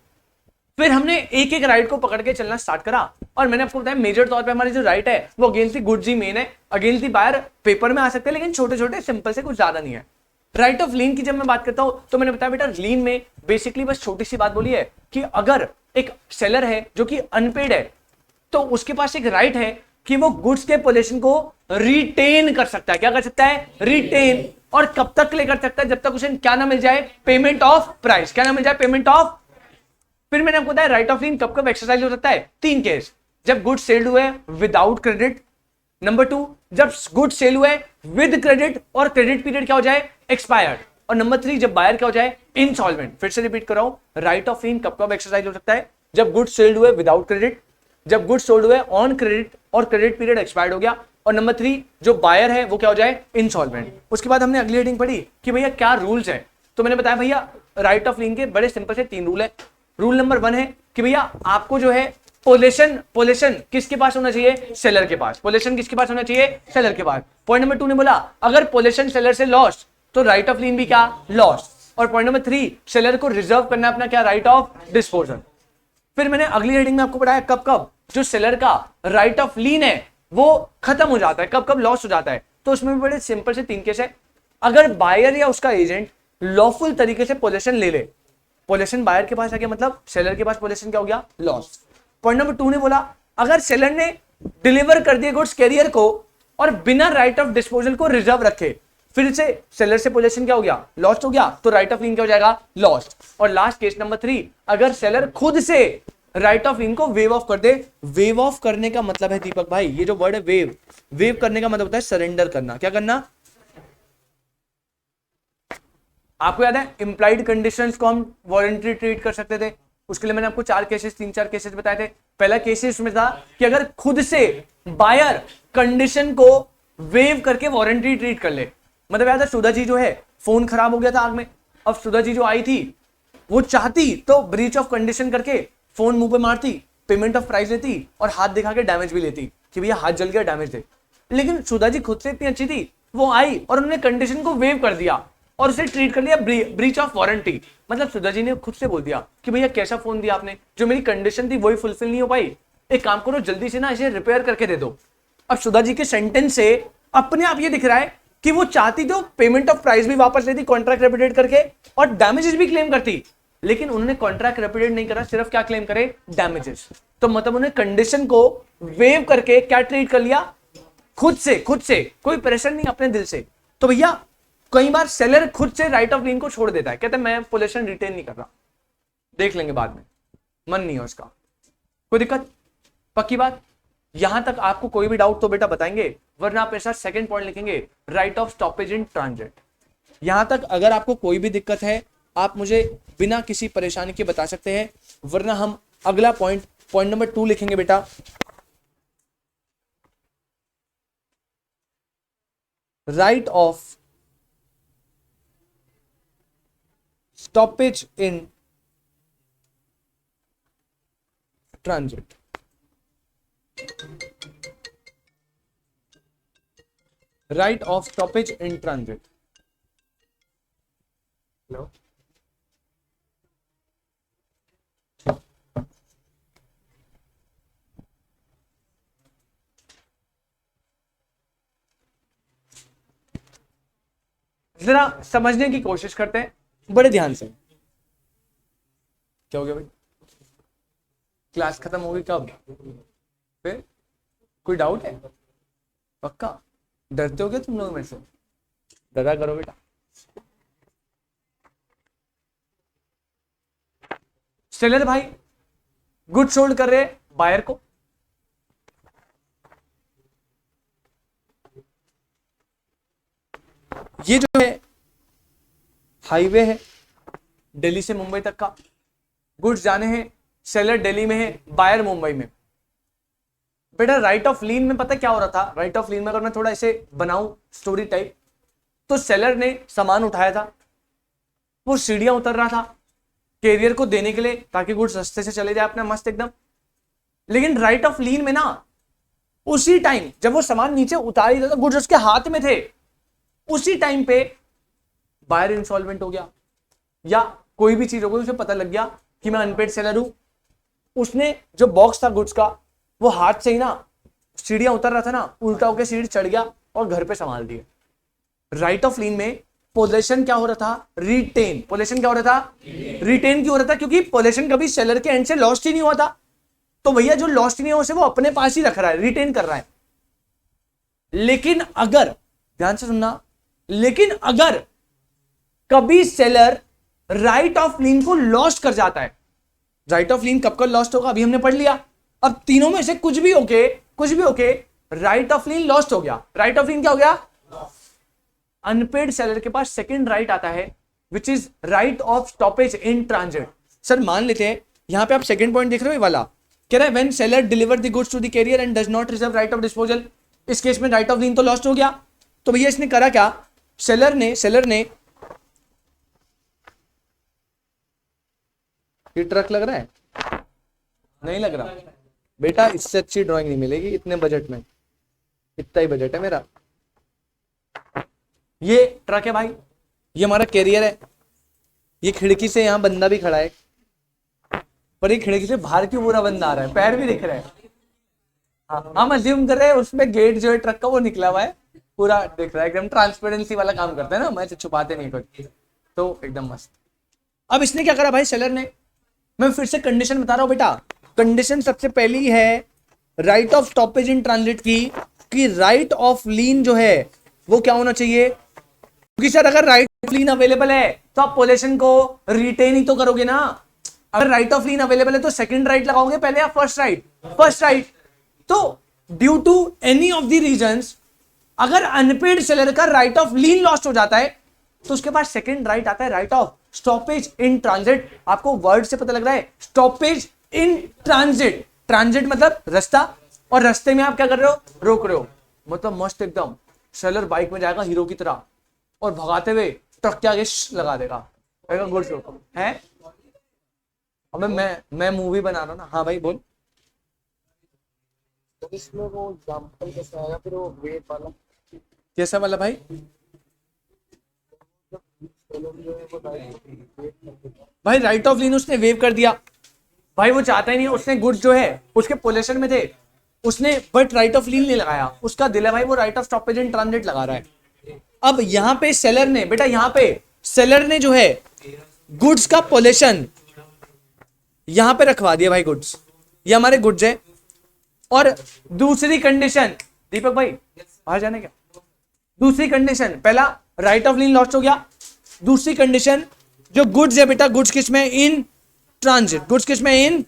फिर हमने एक एक राइट को पकड़ के चलना स्टार्ट करा और मैंने आपको बताया मेजर तौर पे हमारी जो राइट है वो against the goods he main है। अगेंस्ट दी बायर पेपर में आ सकते हैं लेकिन छोटे छोटे सिंपल से, कुछ ज्यादा नहीं है। राइट ऑफ लीन की जब मैं बात करता हूं तो मैंने बताया बेटा लीन में बेसिकली बस छोटी सी बात बोली है कि अगर एक सेलर है जो कि अनपेड है तो उसके पास एक राइट है कि वो गुड्स के पोजीशन को रिटेन कर सकता है। क्या कर सकता है? रिटेन। और कब तक ले कर सकता है? जब तक उसे क्या ना मिल जाए? Payment of price. क्या ना मिल जाए? Payment of. फिर मैंने आपको बताया राइट ऑफ लीन कब कब एक्सरसाइज हो सकता है? तीन केस, जब गुड्स सेल हुए विदाउट क्रेडिट, नंबर 2 जब गुड्स सेल हुए विद क्रेडिट और क्रेडिट पीरियड क्या हो जाए? एक्सपायर्ड, और नंबर 3 जब बायर क्या हो जाए? इनसॉल्वेंट। फिर से रिपीट कर रहा हूं, राइट ऑफ लीन कब कब एक्सरसाइज हो सकता है? जब गुड्स सेल्ड हुए विदाउट क्रेडिट, जब गुड्स सोल्ड हुए ऑन क्रेडिट और क्रेडिट पीरियड एक्सपायर्ड हो गया, और नंबर 3 जो बायर है वो क्या हो जाए? इनसॉल्वेंट। उसके बाद हमने अगली हेडिंग पढ़ी कि भैया क्या रूल्स है, तो मैंने बताया भैया राइट ऑफ लीन के बड़े सिंपल से 3 रूल है। रूल नंबर 1 है कि भैया आपको जो है पोजीशन किसके पास होना चाहिए? सेलर के पास। पोजीशन किसके पास होना चाहिए? सेलर के पास। पॉइंट नंबर 2 ने बोला अगर पोजीशन सेलर से लॉस्ट तो राइट ऑफ लीन भी क्या? लॉस्ट। और पॉइंट नंबर 3 सेलर को रिजर्व करना अपना क्या? Right of disposal. फिर मैंने अगली हेडिंग में आपको पढ़ाया कब कब जो सेलर का राइट ऑफ लीन है वो खत्म हो जाता है, कब कब लॉस हो जाता है। तो उसमें भी बड़े सिंपल से 3 केस है। अगर बायर या उसका एजेंट लॉफुल तरीके से पोजीशन ले ले, पोजीशन बायर के पास आ गया मतलब सेलर के पास पोजीशन क्या हो गया? लॉस। पॉइंट नंबर 2 ने बोला अगर सेलर ने डिलीवर कर दिए गुड्स कैरियर को और बिना राइट ऑफ डिस्पोजल को रिजर्व रखे, फिर से सेलर से पोजीशन क्या हो गया? लॉस्ट हो गया, तो राइट ऑफ लीन क्या हो जाएगा? लॉस्ट। और लास्ट केस नंबर 3, अगर सेलर खुद से राइट ऑफ लीन को वेव ऑफ कर दे। वेव ऑफ करने का मतलब है दीपक भाई, ये जो वर्ड है वेव, वेव करने का मतलब होता है सरेंडर करना। क्या करना? आपको याद है इंप्लाइड कंडीशंस को हम वॉलंटरी ट्रीट कर सकते थे, उसके लिए मैंने आपको 3-4 केसेस बताए थे। पहला केसेस में था कि अगर खुद से बायर कंडीशन को वेव करके वारंटी ट्रीट कर ले, मतलब याद है सुधा जी जो है फोन खराब हो गया था आग में, अब सुधा जी जो आई थी वो चाहती तो ब्रीच ऑफ कंडीशन करके फोन मुंह पे मारती, पेमेंट ऑफ प्राइस लेती और हाथ दिखा के डैमेज भी लेती कि भैया हाथ जल गया डैमेज दे, लेकिन सुधा जी खुद से इतनी अच्छी थी, वो आई और उन्होंने कंडीशन को वेव कर दिया और उसे ट्रीट कर लिया ब्रीच ऑफ वारंटी। मतलब सुधा जी ने खुद से बोल दिया कि भैया कैसा फोन दिया आपने, जो मेरी कंडीशन थी वही फुलफिल नहीं हो पाई, एक काम करो जल्दी से ना इसे रिपेयर करके दे दो। अब सुधा जी के सेंटेंस से अपने आप ये दिख रहा है कि वो चाहती तो पेमेंट ऑफ प्राइस भी वापस लेती कॉन्ट्रैक्ट रेपुटेट करके और डैमेजेस भी क्लेम करती, लेकिन उन्होंने कॉन्ट्रैक्ट रेपुटेट नहीं करा, सिर्फ क्या क्लेम करे? डैमेजेस। तो मतलब उन्होंने कंडीशन को वेव करके क्या ट्रीट कर लिया? खुद से कोई प्रेशर नहीं अपने दिल से। तो भैया कई बार सेलर खुद से राइट ऑफ लीन को छोड़ देता है, कहते हैं मैं पोजीशन रिटेन नहीं कर रहा, देख लेंगे बाद में, मन नहीं है उसका, कोई दिक्कत? पक्की बात? यहां तक आपको कोई भी डाउट तो बेटा बताएंगे, वरना आप मेरे साथ सेकंड पॉइंट लिखेंगे, right of stoppage in transit. यहां तक अगर आपको कोई भी दिक्कत है आप मुझे बिना किसी परेशानी के बता सकते हैं, वरना हम अगला पॉइंट नंबर 2 लिखेंगे बेटा। Right of stoppage in transit. Right of stoppage in transit. Hello, जरा समझने की कोशिश करते हैं बड़े ध्यान से। क्या हो गया भाई? क्लास खत्म होगी कब? फिर कोई डाउट है? पक्का डरते हो क्या तुम लोग मेरे से? डरा करो बेटा। सेलर भाई गुड सोल्ड कर रहे बायर को, ये जो है हाईवे है दिल्ली से मुंबई तक का, गुड्स जाने हैं, सेलर दिल्ली में है, बायर मुंबई में। बेटा राइट ऑफ लीन में पता क्या हो रहा था? राइट ऑफ लीन में अगर मैं थोड़ा ऐसे बनाऊं स्टोरी टाइप, तो सेलर ने सामान उठाया था, वो सीढ़ियां उतर रहा था कैरियर को देने के लिए ताकि गुड्स सस्ते से चले जाए अपना मस्त एकदम। लेकिन राइट ऑफ लीन में ना उसी टाइम जब वो सामान नीचे उतार ही था, गुड्स उसके हाथ में थे, उसी टाइम पे बायर इंसॉल्वेंट हो गया या कोई भी चीज हो गई, उसे पता लग गया कि मैं अनपेड सेलर हूं। उसने जो बॉक्स था गुड्स का वो हाथ से ही ना सीढ़ियां उतर रहा था ना, उल्टा होकर सीढ़ी चढ़ गया और घर पे संभाल दिए। राइट ऑफ लीन में पोजेशन क्या हो रहा था? रिटेन। पोजेशन क्या हो रहा था? रिटेन क्यों हो रहा था? क्योंकि पोजेशन कभी सेलर के एंड से लॉस्ट ही नहीं हुआ था, तो भैया जो लॉस्ट ही नहीं हुआ उसे वो अपने पास ही रख रहा है, रिटेन कर रहा है। लेकिन अगर ध्यान से सुनना, लेकिन अगर कभी सेलर राइट ऑफ लीन को लॉस्ट कर जाता है, राइट ऑफ लीन कब कब लॉस्ट होगा अभी हमने पढ़ लिया। अब तीनों में से कुछ भी okay right of lien lost हो गया। राइट ऑफ लीन क्या हो गया? अनपेड सेलर के पास सेकंड राइट आता है which is right of stoppage in transit. Sir मान लेते हैं यहां पे आप सेकंड पॉइंट देख रहे हो, ये वाला कह रहा है when seller deliver the goods to the carrier and does not reserve right of disposal. इस केस में राइट ऑफ लीन तो लॉस्ट हो गया। तो भैया इसने करा क्या? सेलर ने ये ट्रक लग रहा है? नहीं लग रहा बेटा, इससे अच्छी ड्राइंग नहीं मिलेगी इतने बजट में, इतना ही बजट है मेरा। ये ट्रक है भाई, ये हमारा कैरियर है, ये खिड़की से यहां बंदा भी खड़ा है, पर ये खिड़की से बाहर क्यों पूरा बंदा आ रहा है? पैर भी दिख रहा है। हाँ, हम अज्यूम कर रहे हैं उसमें गेट जो है ट्रक का वो निकला हुआ है, पूरा दिख रहा है, एकदम ट्रांसपेरेंसी वाला काम करते हैं ना, मैं छुपाते नहीं कुछ, तो एकदम मस्त। अब इसने क्या करा भाई सेलर ने? मैं फिर से कंडीशन बता रहा हूं बेटा। कंडीशन सबसे पहली है right of stoppage in transit की, कि राइट ऑफ लीन जो है वो क्या होना चाहिए? क्योंकि सर अगर राइट ऑफ लीन अवेलेबल है तो आप पोजीशन को रिटेन ही तो करोगे ना। अगर राइट ऑफ लीन अवेलेबल है तो सेकंड राइट लगाओगे पहले या फर्स्ट राइट? First right. तो due to any of the reasons अगर अनपेड सेलर का राइट ऑफ लीन लॉस्ट हो जाता है तो उसके पास सेकंड राइट आता है right of stoppage in transit. आपको वर्ड से पता लग रहा है, स्टॉपेज इन ट्रांजिट। ट्रांजिट मतलब रास्ता, और रास्ते में आप क्या कर रहे हो? रोक रहे हो। मतलब मस्त एकदम सेलर बाइक में जाएगा हीरो की तरह और भगाते हुए ट्रक के आगे लगा देगा, गुड्स रोको है। अब मैं मूवी बना रहा हूं ना। हाँ भाई बोल। तो इसमें वो एग्जांपल कैसा आया फिर वो वेट वाला? कैसा वाला भाई? भाई राइट ऑफ लीन उसने वेव कर दिया भाई, वो चाहता ही नहीं, उसने गुड्स जो है उसके पोजीशन में थे उसने, बट राइट ऑफ लीन नहीं लगाया, उसका दिल है भाई वो right of stoppage in transit लगा रहा है। अब यहां पे सेलर ने बेटा, यहां पे सेलर ने जो है गुड्स का पोजीशन यहां पे रखवा दिया भाई, गुड्स ये हमारे गुड्स है। और दूसरी कंडीशन, दीपक भाई बाहर जाने क्या? दूसरी कंडीशन, पहला राइट ऑफ लीन लॉस्ट हो गया, दूसरी कंडीशन जो गुड्स है बेटा, गुड्स किस में? In transit. गुड्स किस में? इन,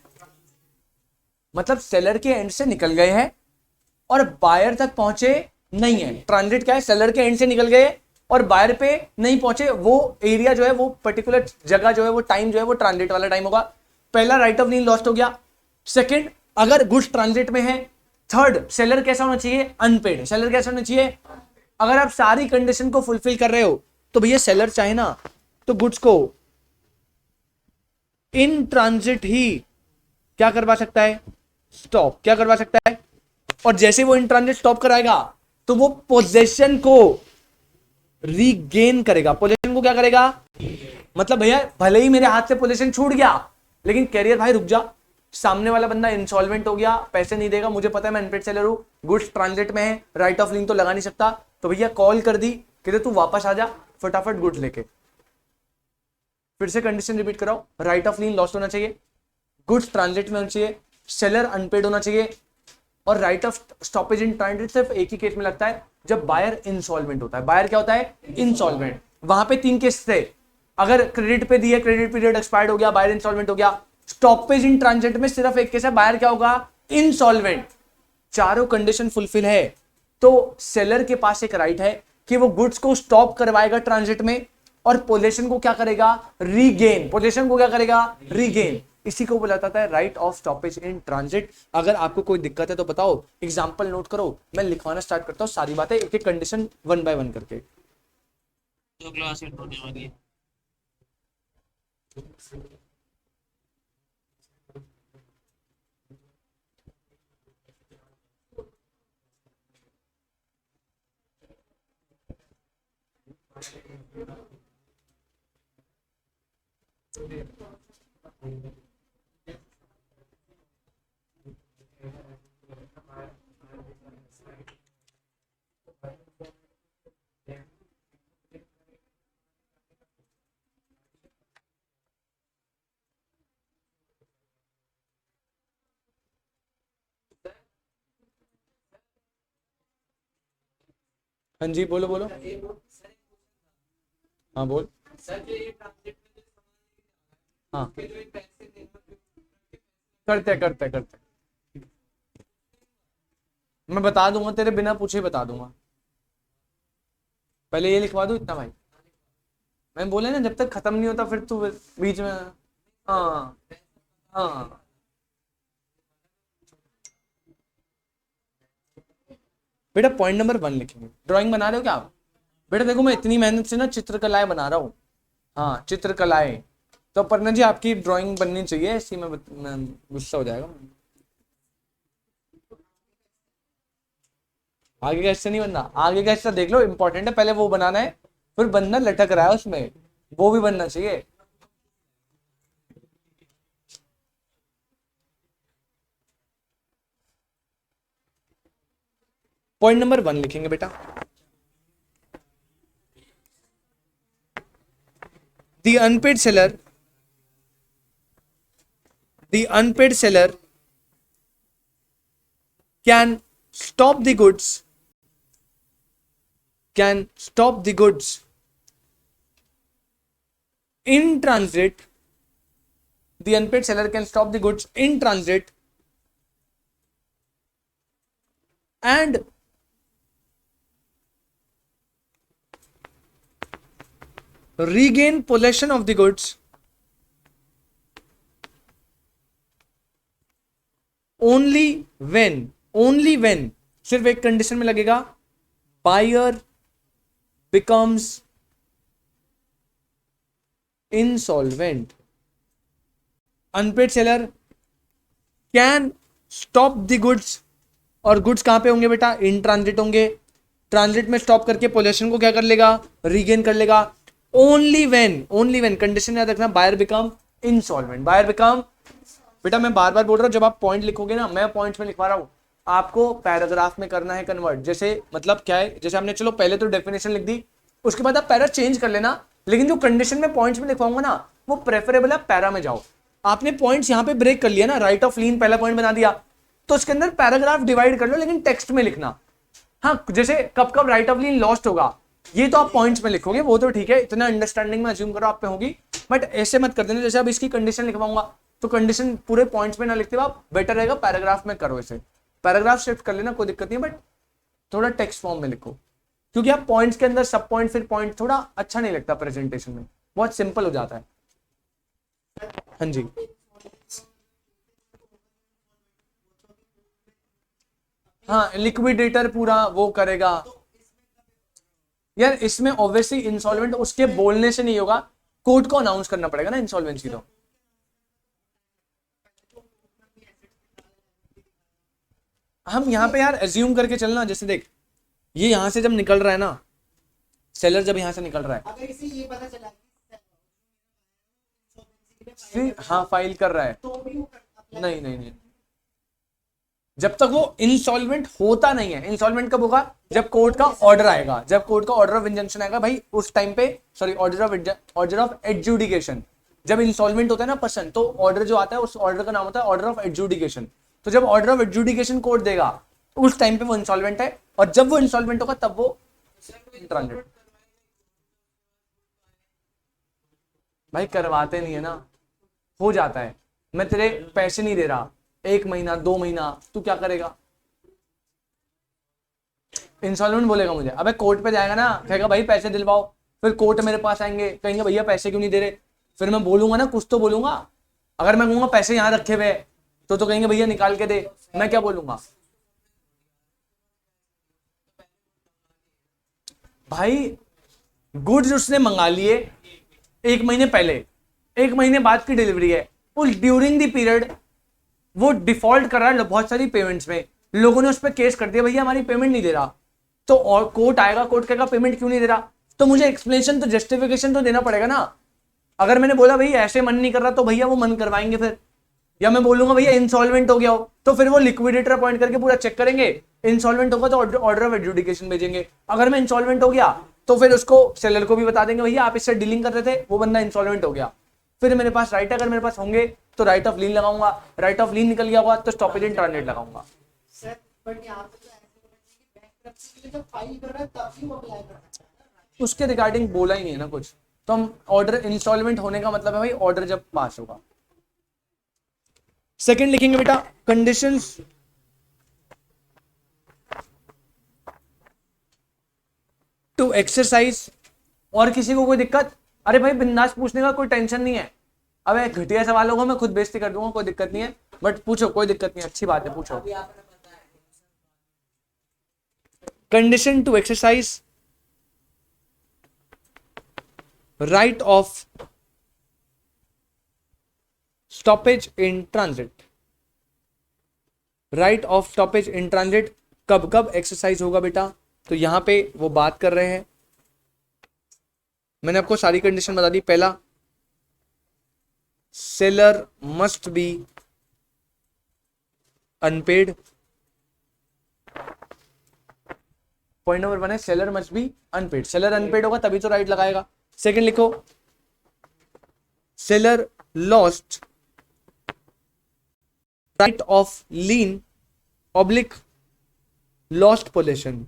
मतलब सेलर के एंड से निकल गए हैं और बायर तक पहुंचे नहीं है। ट्रांजिट क्या है? सेलर के एंड से निकल गए और बायर पे नहीं पहुंचे, वो एरिया जो है, वो पर्टिकुलर जगह जो है, वो टाइम जो है, वो ट्रांजिट वाला टाइम होगा। पहला राइट ऑफ लीन लॉस्ट हो गया। सेकंड, अगर गुड्स ट्रांजिट में है। थर्ड, सेलर कैसा होना चाहिए, अनपेड। सेलर कैसा होना चाहिए, अगर आप सारी कंडीशन को फुलफिल कर रहे हो तो भैया सेलर चाहे ना तो गुड्स को इन ट्रांजिट ही क्या करवा सकता है, स्टॉप। क्या करवा सकता है, और जैसे वो इन ट्रांजिट स्टॉप कराएगा तो वो पोजेशन को रीगेन करेगा। पोजीशन को क्या करेगा, मतलब भैया भले ही मेरे हाथ से पोजीशन छूट गया, लेकिन कैरियर भाई रुक जा, सामने वाला बंदा इंसॉल्वेंट हो गया, पैसे नहीं देगा, मुझे पता है मैं अनपेड सेलर हूं, गुड्स ट्रांजिट में है, राइट ऑफ लीन तो लगा नहीं सकता, तो भैया कॉल कर दी, कहते तू वापस आ जा फटाफट गुड्स लेके। फिर से कंडीशन रिपीट कराओ, राइट ऑफ लीन लॉस्ट होना चाहिए, गुड्स ट्रांजिट में होना चाहिए, सेलर अनपेड होना चाहिए, और right of stoppage in transit सिर्फ एक ही केस में लगता है, जब बायर इंसॉल्वेंट होता है। बायर क्या होता है, इंसॉल्वेंट। वहां पे 3 केस थे, अगर क्रेडिट पे दिए, क्रेडिट पीरियड एक्सपायर्ड हो गया, बायर इंसॉल्वेंट हो गया। स्टॉपेज इन ट्रांजिट में सिर्फ एक केस है, बायर क्या होगा, इंसॉल्वेंट। चारों कंडीशन फुलफिल है तो सेलर के पास एक राइट है कि वो गुड्स को स्टॉप करवाएगा ट्रांजिट में, और पोजीशन को क्या करेगा, रीगेन। पोजीशन को क्या करेगा, रीगेन। इसी को बोला जाता है right of stoppage in transit. अगर आपको कोई दिक्कत है तो बताओ, एग्जांपल नोट करो, मैं लिखवाना स्टार्ट करता हूं सारी बातें एक एक कंडीशन 1 बाय 1 करके। तो क्लास एंड होने वाली है। हाँ जी बोलो बोलो, हाँ बोल। हाँ करते करते करते, मैं बता दूंगा, तेरे बिना पूछे बता दूंगा। पहले ये लिखवा दो इतना भाई, मैं बोले ना जब तक खत्म नहीं होता फिर तू बीच में। हाँ हाँ बेटा पॉइंट नंबर 1 लिखेंगे। ड्राइंग बना रहे हो क्या आप, बेटा देखो मैं इतनी मेहनत से ना चित्रकलाएं बना रहा हूँ। हाँ चित्रकलाएं, तो अपर्णा जी आपकी ड्राइंग बननी चाहिए, ऐसी मैं गुस्सा हो जाएगा। आगे का हिस्सा नहीं बनना, आगे का हिस्सा देख लो, इंपॉर्टेंट है, पहले वो बनाना है, फिर बनना लटक रहा है उसमें, वो भी बनना चाहिए। पॉइंट नंबर 1 लिखेंगे बेटा, the unpaid seller can stop the goods in transit. The unpaid seller can stop the goods in transit and regain possession of the goods only when सिर्फ एक कंडीशन में लगेगा, buyer becomes insolvent. Unpaid seller can stop the goods, और goods कहां पे होंगे बेटा, in transit होंगे, ट्रांजिट में स्टॉप करके पोजेशन को क्या कर लेगा, रीगेन कर लेगा। ओनली व्हेन कंडीशन याद रखना, buyer become insolvent. Buyer become, बेटा मैं बार बार बोल रहा हूं, जब आप पॉइंट लिखोगे ना, मैं पॉइंट्स में लिखवा रहा हूं, आपको पैराग्राफ में करना है कन्वर्ट। जैसे मतलब क्या है, जैसे हमने चलो पहले तो डेफिनेशन लिख दी, उसके बाद आप पैरा चेंज कर लेना, लेकिन जो कंडीशन में पॉइंट्स में लिखवाऊंगा ना, वो प्रेफरेबल है पैरा में जाओ। आपने पॉइंट्स यहाँ पे ब्रेक कर लिया ना, राइट ऑफ लीन पहला पॉइंट बना दिया, तो उसके अंदर पैराग्राफ डिवाइड कर लो, लेकिन टेक्स्ट में लिखना। हाँ जैसे कब कब राइट ऑफ लीन लॉस्ट होगा, ये तो आप पॉइंट्स में लिखोगे, वो तो ठीक है, इतना अंडरस्टैंडिंग में अज्यूम करो आप पे होगी, बट ऐसे मत कर देना। जैसे अब इसकी कंडीशन लिखवाऊंगा तो कंडीशन पूरे पॉइंट्स में ना लिखते हो आप, बेटर रहेगा पैराग्राफ में करो। इसे पैराग्राफ शिफ्ट कर लेना, कोई दिक्कत नहीं है, बट थोड़ा टेक्स्ट फॉर्म में लिखो। क्योंकि आप पॉइंट्स के अंदर सब पॉइंट फिर पॉइंट थोड़ा अच्छा नहीं लगता प्रेजेंटेशन में, बहुत सिंपल हो जाता है। हाँ जी, हाँ लिक्विडेटर पूरा वो करेगा यार। इसमें ऑब्वियसली इंसॉल्वेंट उसके बोलने से नहीं होगा, कोर्ट को अनाउंस करना पड़ेगा ना इंसॉल्वेंसी। तो हम यहाँ पे यार एज्यूम करके चलना, जैसे देख ये यहां से जब निकल रहा है ना, सेलर जब यहां से निकल रहा है, अगर इसे ये पता चला फिर हाँ फाइल कर रहा है, तो भी वो apply नहीं नहीं नहीं, जब तक वो इंसॉल्वेंट होता नहीं है। इंसॉल्वेंट कब होगा? जब कोर्ट का ऑर्डर आएगा, जब कोर्ट का ऑर्डर ऑफ इंजंक्शन आएगा भाई, उस टाइम पे, सॉरी ऑर्डर ऑफ एडजुडिकेशन। जब इंसॉल्वेंट होता है ना पर्सन, तो ऑर्डर जो आता है उस ऑर्डर का नाम होता है ऑर्डर ऑफ एडजुडिकेशन। तो जब ऑर्डर ऑफ एडजुडिकेशन कोर्ट देगा उस टाइम पे वो इंसॉल्वेंट है, और जब वो इंसॉल्वेंट होगा तब वो ट्रांजिट। भाई करवाते नहीं है ना, हो जाता है। मैं तेरे पैसे नहीं दे रहा 1 महीना 2 महीना, तू क्या करेगा? इंस्टॉलमेंट बोलेगा मुझे, अबे कोर्ट पे जाएगा ना, कहेगा भाई पैसे दिलवाओ, फिर कोर्ट मेरे पास आएंगे, कहेंगे भैया पैसे क्यों नहीं दे रहे, फिर मैं बोलूंगा ना, कुछ तो बोलूंगा। अगर मैं कहूंगा पैसे यहाँ रखे हुए तो कहेंगे भैया निकाल के दे, मैं क्या बोलूंगा? भाई गुड्स उसने मंगा लिए 1 महीने पहले, 1 महीने बाद की डिलीवरी है, उस ड्यूरिंग द पीरियड वो डिफॉल्ट कर रहा है बहुत सारी पेमेंट्स में, लोगों ने उस पर केस कर दिया भैया हमारी पेमेंट नहीं दे रहा, तो और कोर्ट आएगा, कोर्ट कहेगा पेमेंट क्यों नहीं दे रहा, तो मुझे एक्सप्लेनेशन तो जस्टिफिकेशन तो देना पड़ेगा ना। अगर मैंने बोला भैया ऐसे मन नहीं कर रहा, तो भैया वो मन करवाएंगे फिर। या मैं बोलूंगा भैया इंसॉल्वेंट हो गया हो, तो फिर वो लिक्विडेटर अपॉइंट करके पूरा चेक करेंगे, इंसॉल्वेंट होगा तो ऑर्डर ऑफ एडजुडिकेशन भेजेंगे। अगर मैं इंसॉल्वेंट हो गया तो फिर उसको सेलर को भी बता देंगे भैया आप इससे डीलिंग कर रहे थे, वो बंदा इंसॉल्वेंट हो गया, फिर मेरे पास राइट है, अगर मेरे पास होंगे तो राइट ऑफ लीन लगाऊंगा, राइट ऑफ लीन निकल गया होगा तो स्टॉपेज इन ट्रांजिट लगाऊंगा। सर बट यहाँ पे तो ऐसे होना चाहिए कि बैंकरप्सी के लिए जब फाइल कर रहा है तभी वो अप्लाई करना चाहिए। उसके रिगार्डिंग बोला ही नहीं है ना कुछ, तो हम ऑर्डर इंस्टॉलमेंट होने का मतलब है भाई ऑर्डर जब पास होगा। सेकंड लिखेंगे बेटा कंडीशंस टू एक्सरसाइज। और किसी को कोई दिक्कत? अरे भाई बिंदास पूछने का कोई टेंशन नहीं है। अबे घटिया सवालों को मैं खुद बेइज्जती कर दूंगा, कोई दिक्कत नहीं है, बट पूछो, कोई दिक्कत नहीं है, अच्छी बात है, पूछो। Condition to exercise right of stoppage in transit. Right of stoppage in transit कब कब एक्सरसाइज होगा बेटा? तो यहां पे वो बात कर रहे हैं, मैंने आपको सारी कंडीशन बता दी। पहला, seller must be unpaid. Point number 1 है seller must be unpaid. Seller unpaid होगा तभी तो राइट लगाएगा। सेकंड लिखो, seller lost right of lien oblique lost possession.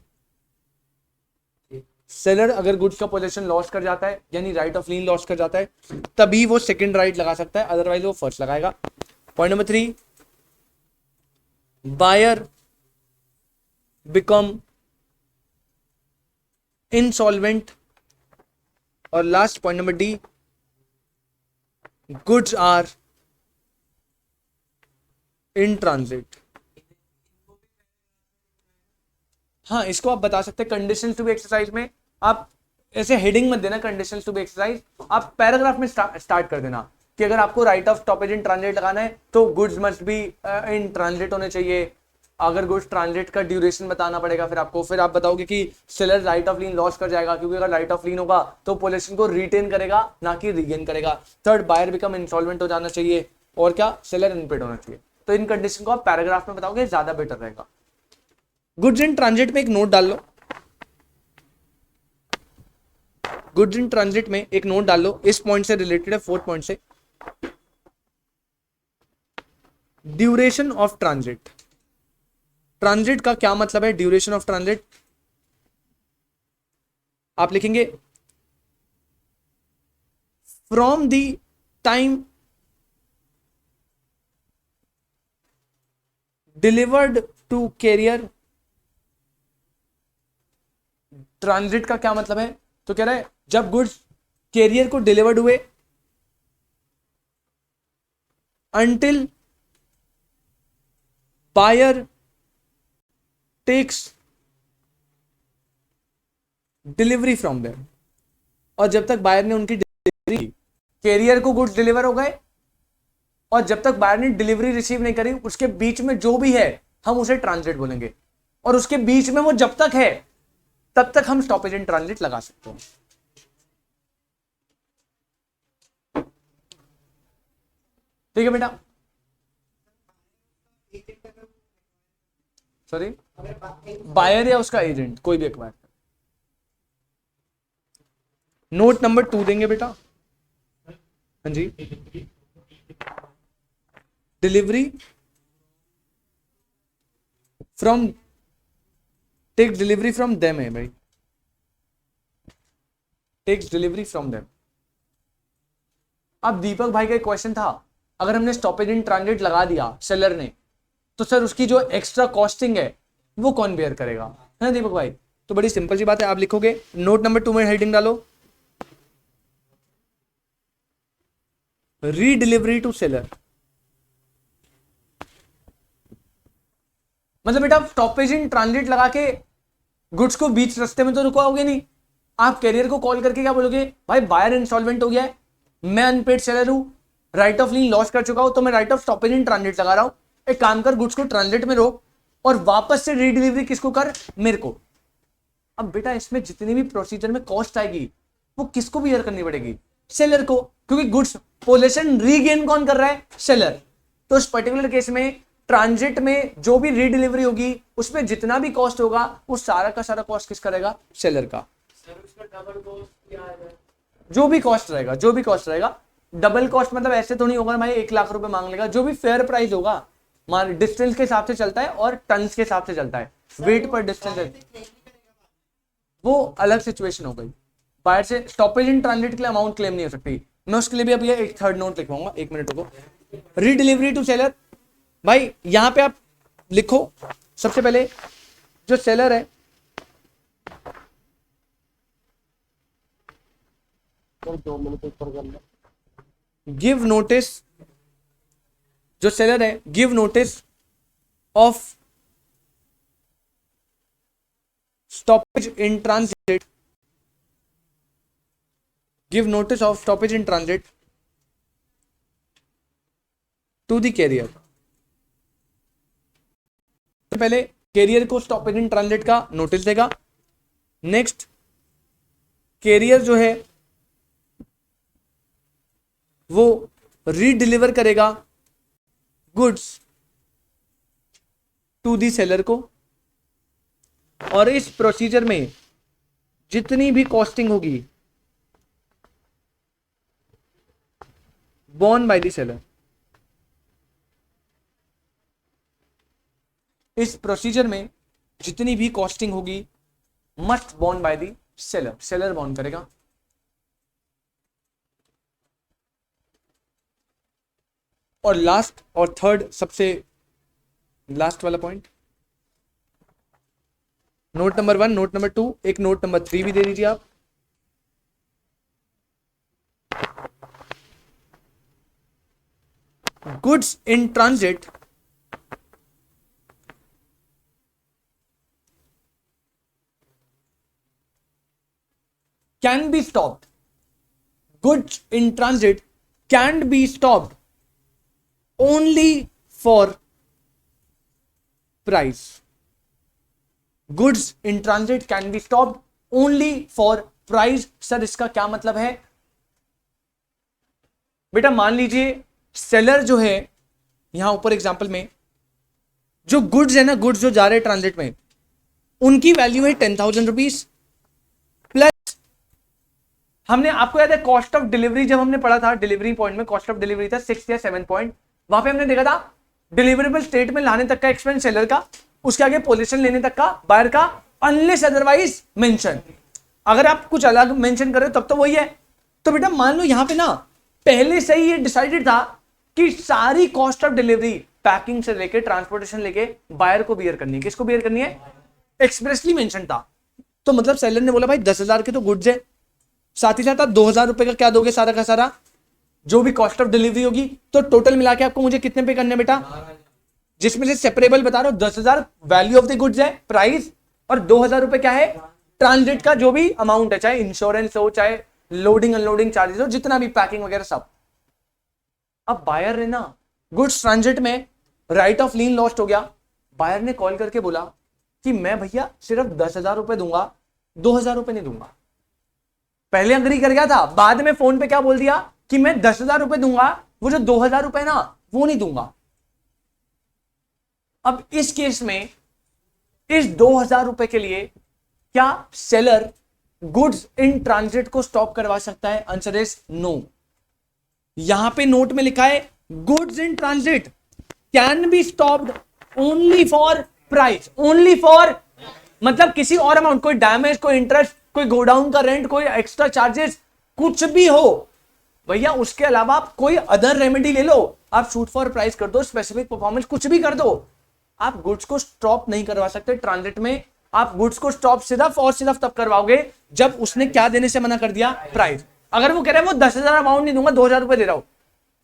Seller अगर गुड्स का पोजेशन लॉस कर जाता है, यानी राइट ऑफ लीन लॉस कर जाता है, तभी वो सेकंड राइट लगा सकता है, अदरवाइज वो फर्स्ट लगाएगा। Point number 3, buyer become insolvent. और last point number D, goods are in transit. हाँ इसको आप बता सकते हैं कंडीशंस टू बी एक्सरसाइज में। आप ऐसे हेडिंग मत देना कंडीशंस टू बी एक्सरसाइज, आप पैराग्राफ में स्टार्ट कर देना कि अगर आपको right of stoppage in transit लगाना है तो goods must be in transit होने चाहिए। अगर गुड्स ट्रांजिट का ड्यूरेशन बताना पड़ेगा फिर आपको, फिर आप बताओगे कि seller right of lean loss कर जाएगा, क्योंकि अगर राइट ऑफ लीन होगा तो पोजीशन को रिटेन करेगा ना कि रीगेन करेगा। थर्ड, बायर बिकम इंसॉल्वेंट हो जाना चाहिए, और क्या, सेलर अनपेड होना चाहिए। तो इन कंडीशन को आप पैराग्राफ में बताओगे ज्यादा बेटर रहेगा। गुड्स इन ट्रांजिट में एक नोट डाल लो, गुड्स इन ट्रांजिट में एक नोट डाल लो, इस पॉइंट से रिलेटेड है, 4th पॉइंट से। Duration of transit. ट्रांजिट का क्या मतलब है? ड्यूरेशन ऑफ ट्रांजिट आप लिखेंगे from the time delivered to carrier transit का क्या मतलब है? तो कह रहा है जब गुड्स कैरियर को डिलीवर्ड हुए until buyer takes delivery from them, और जब तक बायर ने उनकी डिलीवरी, कैरियर को गुड्स डिलीवर हो गए और जब तक बायर ने डिलीवरी रिसीव नहीं करी, उसके बीच में जो भी है हम उसे ट्रांजिट बोलेंगे, और उसके बीच में वो जब तक है तब तक हम स्टॉपेज इन ट्रांजिट लगा सकते हैं। ठीक है बेटा, सॉरी बायर या उसका एजेंट कोई भी एक्वायर। नोट नंबर 2 देंगे बेटा। हाँ जी, delivery from, take delivery from them है भाई, टेक्स डिलीवरी फ्रॉम देम। अब दीपक भाई का एक क्वेश्चन था, अगर हमने स्टॉपेज इन ट्रांजिट लगा दिया सेलर ने, तो सर उसकी जो एक्स्ट्रा कॉस्टिंग है वो कौन बेयर करेगा, है ना दीपक भाई? तो बड़ी सिंपल सी बात है, आप लिखोगे नोट नंबर 2 में हेडिंग डालो रीडिलीवरी टू सेलर। मतलब बेटा स्टॉपेज इन ट्रांजिट लगा के गुड्स को बीच रास्ते में तो रुकवाओगे नहीं, आप कैरियर को कॉल करके क्या बोलोगे, भाई बायर इंस्टॉलमेंट हो गया है, मैं अनपेड सेलर हूं, राइट ऑफ लीन लॉस कर चुका हूं, तो मैं right of stoppage in transit लगा रहा हूं, एक काम कर गुड्स को ट्रांजिट में रोक और वापस से रीडिलीवरी किसको कर, मेरे को। अब बेटा इसमें जितनी भी प्रोसीजर में कॉस्ट आएगी वो किसको बियर करनी पड़ेगी, सेलर को, क्योंकि गुड्स पोजेशन रीगेन कौन कर रहा है, सेलर। तो इस पर्टिकुलर केस में ट्रांजिट में जो भी रीडिलीवरी होगी उसमें जितना भी कॉस्ट होगा वो सारा का सारा कॉस्ट किसका रहेगा, सेलर का। जो भी कॉस्ट रहेगा, जो भी कॉस्ट रहेगा, डबल कॉस्ट मतलब ऐसे तो नहीं होगा भाई 1 लाख रुपए मांग लेगा, जो भी फेयर प्राइस होगा, मान डिस्टेंस के हिसाब से चलता है और टन्स के हिसाब से चलता है, वेट पर डिस्टेंस, वो अलग सिचुएशन हो गई। बाहर से स्टॉपेज इन ट्रांजिट के लिए अमाउंट क्लेम नहीं हो सकती, मैं उसके लिए भी अब ये एक थर्ड नोट लिखवाऊंगा, 1 मिनट को। रीडिलीवरी टू सेलर, भाई यहां पे आप लिखो सबसे पहले जो सेलर है, गिव नोटिस, जो सेलर है give notice of stoppage in transit, give notice of stoppage in transit to the carrier. पहले कैरियर को स्टॉपेज इन ट्रांजिट का नोटिस देगा, नेक्स्ट कैरियर जो है वो रीडिलीवर करेगा गुड्स टू दी सेलर को, और इस प्रोसीजर में जितनी भी कॉस्टिंग होगी बोर्न बाय द सेलर। इस प्रोसीजर में जितनी भी कॉस्टिंग होगी must borne by the seller, seller borne करेगा। और लास्ट और थर्ड सबसे लास्ट वाला point, note number 1, note number 2, एक नोट नंबर 3 भी दे दीजिए आप। Goods in transit can be stopped, goods in transit can be stopped only for price, goods in transit can be stopped only for price। Sir इसका क्या मतलब है बेटा? मान लीजिए सेलर जो है, यहां ऊपर एग्जांपल में जो गुड्स है ना, गुड्स जो जा रहे हैं ट्रांजिट में, उनकी वैल्यू है 10,000 रुपीज, हमने, आपको याद है कॉस्ट ऑफ डिलीवरी जब हमने पढ़ा था, डिलीवरी पॉइंट में कॉस्ट ऑफ डिलीवरी था 6 या 7 पॉइंट, वहां पे हमने देखा था डिलीवरेबल स्टेट में लाने तक का एक्सपेंस सेलर का, उसके आगे पोजीशन लेने तक का बायर का, अनलेस अदरवाइज मेंशन। अगर आप कुछ अलग मेंशन कर रहे हो तब तो वही है। तो बेटा मान लो यहां पे ना पहले से ही ये डिसाइडेड था कि सारी कॉस्ट ऑफ डिलीवरी पैकिंग से लेके ट्रांसपोर्टेशन लेके बायर को बियर करनी है। किसको बियर करनी है? एक्सप्रेसली मेंशन था। तो मतलब सेलर ने बोला भाई 10,000 के तो गुड्स है, साथ ही साथ आप 2,000 रुपए का क्या दोगे, सारा का सारा जो भी कॉस्ट ऑफ डिलीवरी होगी, तो टोटल मिला के आपको मुझे कितने पे करने बेटा, जिसमें से सेपरेबल बता रहा हूं 10,000 वैल्यू ऑफ द गुड्स है, प्राइस, और 2,000 रुपए क्या है, ट्रांजिट का जो भी अमाउंट है, चाहे इंश्योरेंस हो, चाहे लोडिंग अनलोडिंग चार्जेस हो, जितना भी पैकिंग वगैरह सब। अब बायर ने ना गुड्स ट्रांजिट में राइट ऑफ लीन लॉस्ट हो गया, बायर ने कॉल करके बोला कि मैं भैया सिर्फ 10,000 रुपए दूंगा, 2,000 रुपए नहीं दूंगा। पहले अग्री कर गया था, बाद में फोन पे क्या बोल दिया कि मैं 10,000 रुपए दूंगा, वो जो 2,000 रुपए ना वो नहीं दूंगा। अब इस केस में इस 2,000 रुपए के लिए क्या सेलर गुड्स इन ट्रांजिट को स्टॉप करवा सकता है? Answer is no. यहां पे नोट में लिखा है goods in transit can be stopped only for price, only for मतलब किसी और अमाउंट, कोई डैमेज, कोई इंटरेस्ट, कोई गोडाउन का रेंट, कोई एक्स्ट्रा चार्जेस, कुछ भी हो भैया, उसके अलावा आप कोई अदर रेमेडी ले लो, आप शूट फॉर प्राइस कर दो, स्पेसिफिक परफॉर्मेंस कुछ भी कर दो, आप गुड्स को स्टॉप नहीं करवा सकते ट्रांजिट में। आप गुड्स को स्टॉप सिर्फ और सिर्फ तब करवाओगे जब उसने क्या देने से मना कर दिया, प्राइस। अगर वो कह रहा है वो 10,000 अमाउंट नहीं दूंगा, 2,000 रुपए दे रहा हूं,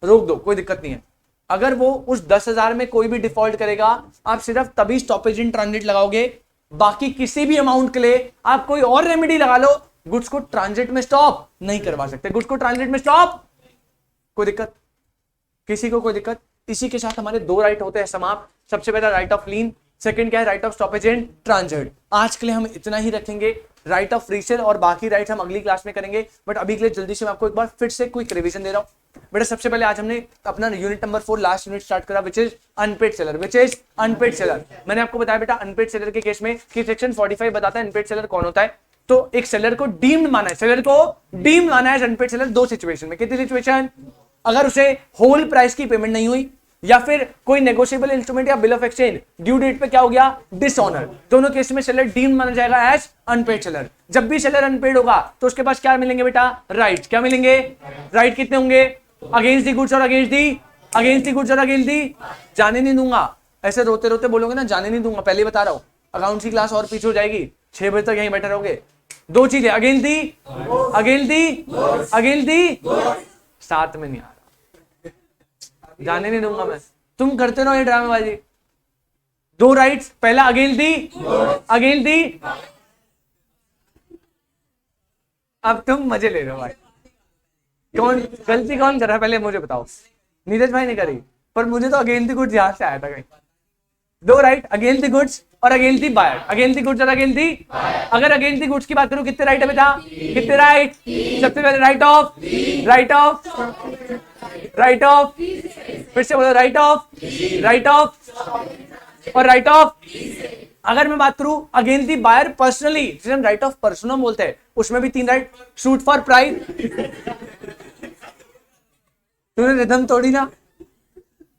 रोक दो, कोई दिक्कत नहीं है। अगर वो उस 10,000 में कोई भी डिफॉल्ट करेगा, आप सिर्फ तभी स्टॉपेज इन ट्रांजिट लगाओगे, बाकी किसी भी अमाउंट के लिए आप कोई और रेमेडी लगा लो, गुड्स को ट्रांजिट में स्टॉप नहीं करवा सकते। गुड्स को ट्रांजिट में स्टॉप, कोई दिक्कत, किसी को कोई दिक्कत? इसी के साथ हमारे दो राइट होते हैं समाप्त। सबसे पहला राइट ऑफ लीन, सेकंड क्या है, right of stoppage in transit. आज के लिए हम इतना ही रखेंगे, राइट ऑफ रीसेल और बाकी राइट हम अगली क्लास में करेंगे, बट अभी के लिए जल्दी से मैं आपको एक बार फिर से क्विक रिवीजन दे रहा हूं। बेटा सबसे पहले आज हमने अपना unit number 4 last unit start करा, which is unpaid seller, which is unpaid seller. मैंने आपको बताया बेटा अनपेड सेलर के केस में कि सेक्शन 45 बताता है अनपेड सेलर कौन होता है। तो एक सेलर को डीम्ड माना है, सेलर को डीम्ड माना है अनपेड सेलर दो सिचुएशन में। कितनी सिचुएशन? अगर उसे होल प्राइस की पेमेंट नहीं हुई, या फिर कोई नेगोशिएबल इंस्ट्रूमेंट या bill of exchange due date पे क्या हो गया, डिसऑनर, दोनों केस में सेलर डीम्ड माना जाएगा एज अनपेड सेलर। जब भी सेलर अनपेड होगा तो उसके पास क्या मिलेंगे बेटा, राइट। क्या मिलेंगे? राइट कितने होंगे? अगेंस्ट दी गुड्स और अगेंस्ट दी गुड्स और अगेंस्ट दी, जाने नहीं दूंगा। ऐसे रोते रोते बोलोगे ना जाने नहीं दूंगा, पहले बता रहा हूं, अकाउंट्स की क्लास और पीछे हो जाएगी, 6 बजे तक यहीं बैठे रहोगे। दो चीजें, अगेंस्ट दी, साथ में नहीं आ रहा, जाने नहीं दूंगा मैं, तुम करते रहो ये ड्रामेबाजी। दो राइट्स, पहला अगेंस्ट दी, अब तुम मजे ले रहे हो भाई। कौन गलती कौन कर रहा है पहले मुझे बताओ। नीरज भाई ने करी, पर मुझे तो अगेंस्ट दी गुड्स याद से आया था कहीं। दो राइट, अगेंस्ट दी गुड्स और against the buyer, against the goods और अगेंस्ट दी। अगर अगेंस्ट दी गुड्स की बात करूं कितने राइट है बेटा, कितने राइट? सबसे पहले राइट ऑफ, फिर से बोलो राइट ऑफ और राइट ऑफ। अगर मैं बात करूं अगेंस्ट दी बायर पर्सनली, जिसे हम राइट ऑफ पर्सनम बोलते हैं, उसमें भी 3 राइट, शूट फॉर प्राइस। तूने रिदम तोड़ी ना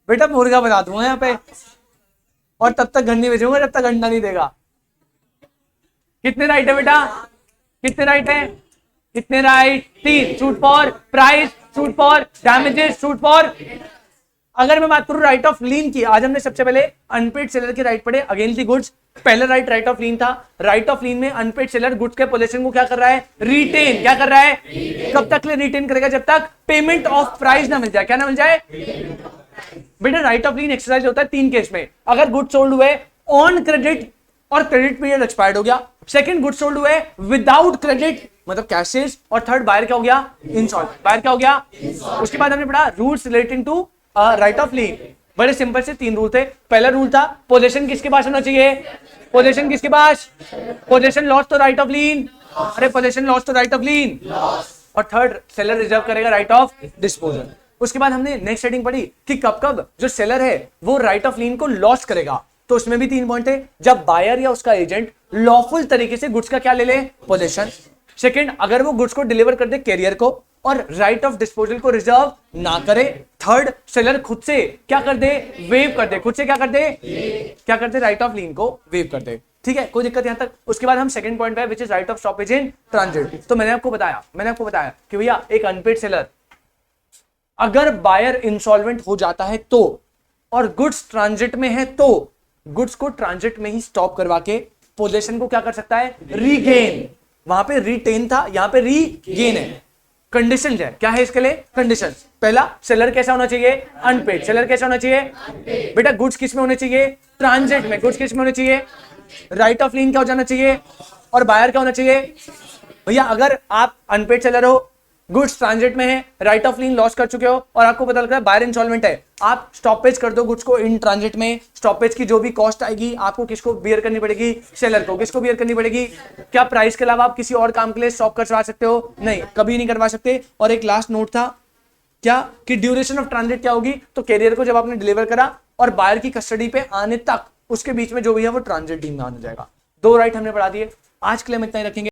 बेटा, मुर्गा बना दूंगा यहाँ पे, और तब तक गन्नी बेचूंगा जब तक अंडा नहीं देगा। कितने राइट है बेटा, कितने राइट है? कितने right? 3, shoot for price, shoot for damages, shoot for. अगर मैं बात करूं राइट ऑफ लीन की, आज हमने सबसे पहले अनपेड सेलर के राइट पढ़े अगेंस्ट दी गुड्स। पहला राइट ऑफ लीन था। राइट ऑफ लीन में अनपेड सेलर गुड्स के पोजीशन को क्या कर रहा है, रिटेन। क्या कर रहा है? कब तक ले रिटेन करेगा? जब तक पेमेंट ऑफ प्राइस ना मिल जाए। क्या ना मिल जाए बेटा? राइट ऑफ लीन एक्सरसाइज होता है 3 केस में। अगर गुड्स सोल्ड हुए ऑन क्रेडिट और क्रेडिट पीरियड एक्सपायर्ड हो गया, सेकंड गुड्स सोल्ड हुए विदाउट क्रेडिट मतलब कैशेस, और थर्ड बायर क्या हो गया, इंसॉल्वेंट। बायर क्या हो गया? उसके बाद हमने पढ़ा rules relating to right of lien. बड़े सिंपल से 3 रूल थे। पहला रूल था पोजीशन किसके पास होना चाहिए, पोजीशन किसके पास, पोजीशन लॉस तो राइट ऑफ लीन, अरे पोजीशन लॉस तो राइट ऑफ लीन। और थर्ड सेलर रिजर्व करेगा राइट ऑफ डिस्पोजल। उसके बाद हमने नेक्स्ट हेडिंग पढ़ी कि कब कब जो सेलर है वो राइट ऑफ लीन को लॉस करेगा। तो उसमें भी 3 पॉइंट थे, जब बायर या उसका एजेंट लॉफुल तरीके से गुड्स का क्या ले ले, पोजीशन। सेकंड, अगर वो गुड्स को डिलीवर कर दे कैरियर को और राइट ऑफ डिस्पोजल को रिजर्व ना करे। थर्ड, सेलर खुद से क्या कर दे, वेव कर दे, खुद से क्या कर दे, राइट ऑफ लीन को वेव कर दे। ठीक है, कोई दिक्कत यहां तक। उसके बाद हम सेकंड पॉइंट पे which is right of stoppage in transit. तो मैंने आपको बताया कि भैया एक अनपेड सेलर अगर बायर इंसॉल्वेंट हो जाता है तो, और गुड्स ट्रांजिट में है तो, गुड्स को ट्रांजिट में ही स्टॉप करवा के पोजेशन को क्या कर सकता है, रीगेन। वहां पे रिटेन था, यहां पे रीगेन है। कंडीशन है, क्या है इसके लिए कंडीशन? पहला, सेलर कैसा होना चाहिए, अनपेड। सेलर कैसा होना चाहिए बेटा, गुड्स किस में होने चाहिए, ट्रांजिट में। गुड्स किस में होने चाहिए, राइट ऑफ लीन क्या हो जाना चाहिए, और बायर क्या होना चाहिए भैया। अगर आप अनपेड सेलर हो, गुड्स ट्रांजिट में है, राइट ऑफ लीन लॉस कर चुके हो, और आपको पता लग रहा है बायर इंस्टॉलमेंट है, आप स्टॉपेज कर दो गुड्स को इन ट्रांजिट में। स्टॉपेज की जो भी कॉस्ट आएगी आपको किसको बियर करनी पड़ेगी, सेलर को। किसको बियर करनी पड़ेगी? क्या प्राइस के अलावा आप किसी और काम के लिए स्टॉप करवा सकते हो? नहीं, कभी नहीं करवा सकते। और एक लास्ट नोट था क्या, कि ड्यूरेशन ऑफ ट्रांजिट क्या होगी, तो कैरियर को जब आपने डिलीवर करा और बायर की कस्टडी पे आने तक, उसके बीच में जो भी है वो ट्रांजिट डीम में आने जाएगा। 2 राइट हमने पढ़ा दिए। आज के लिए हम इतना ही रखेंगे।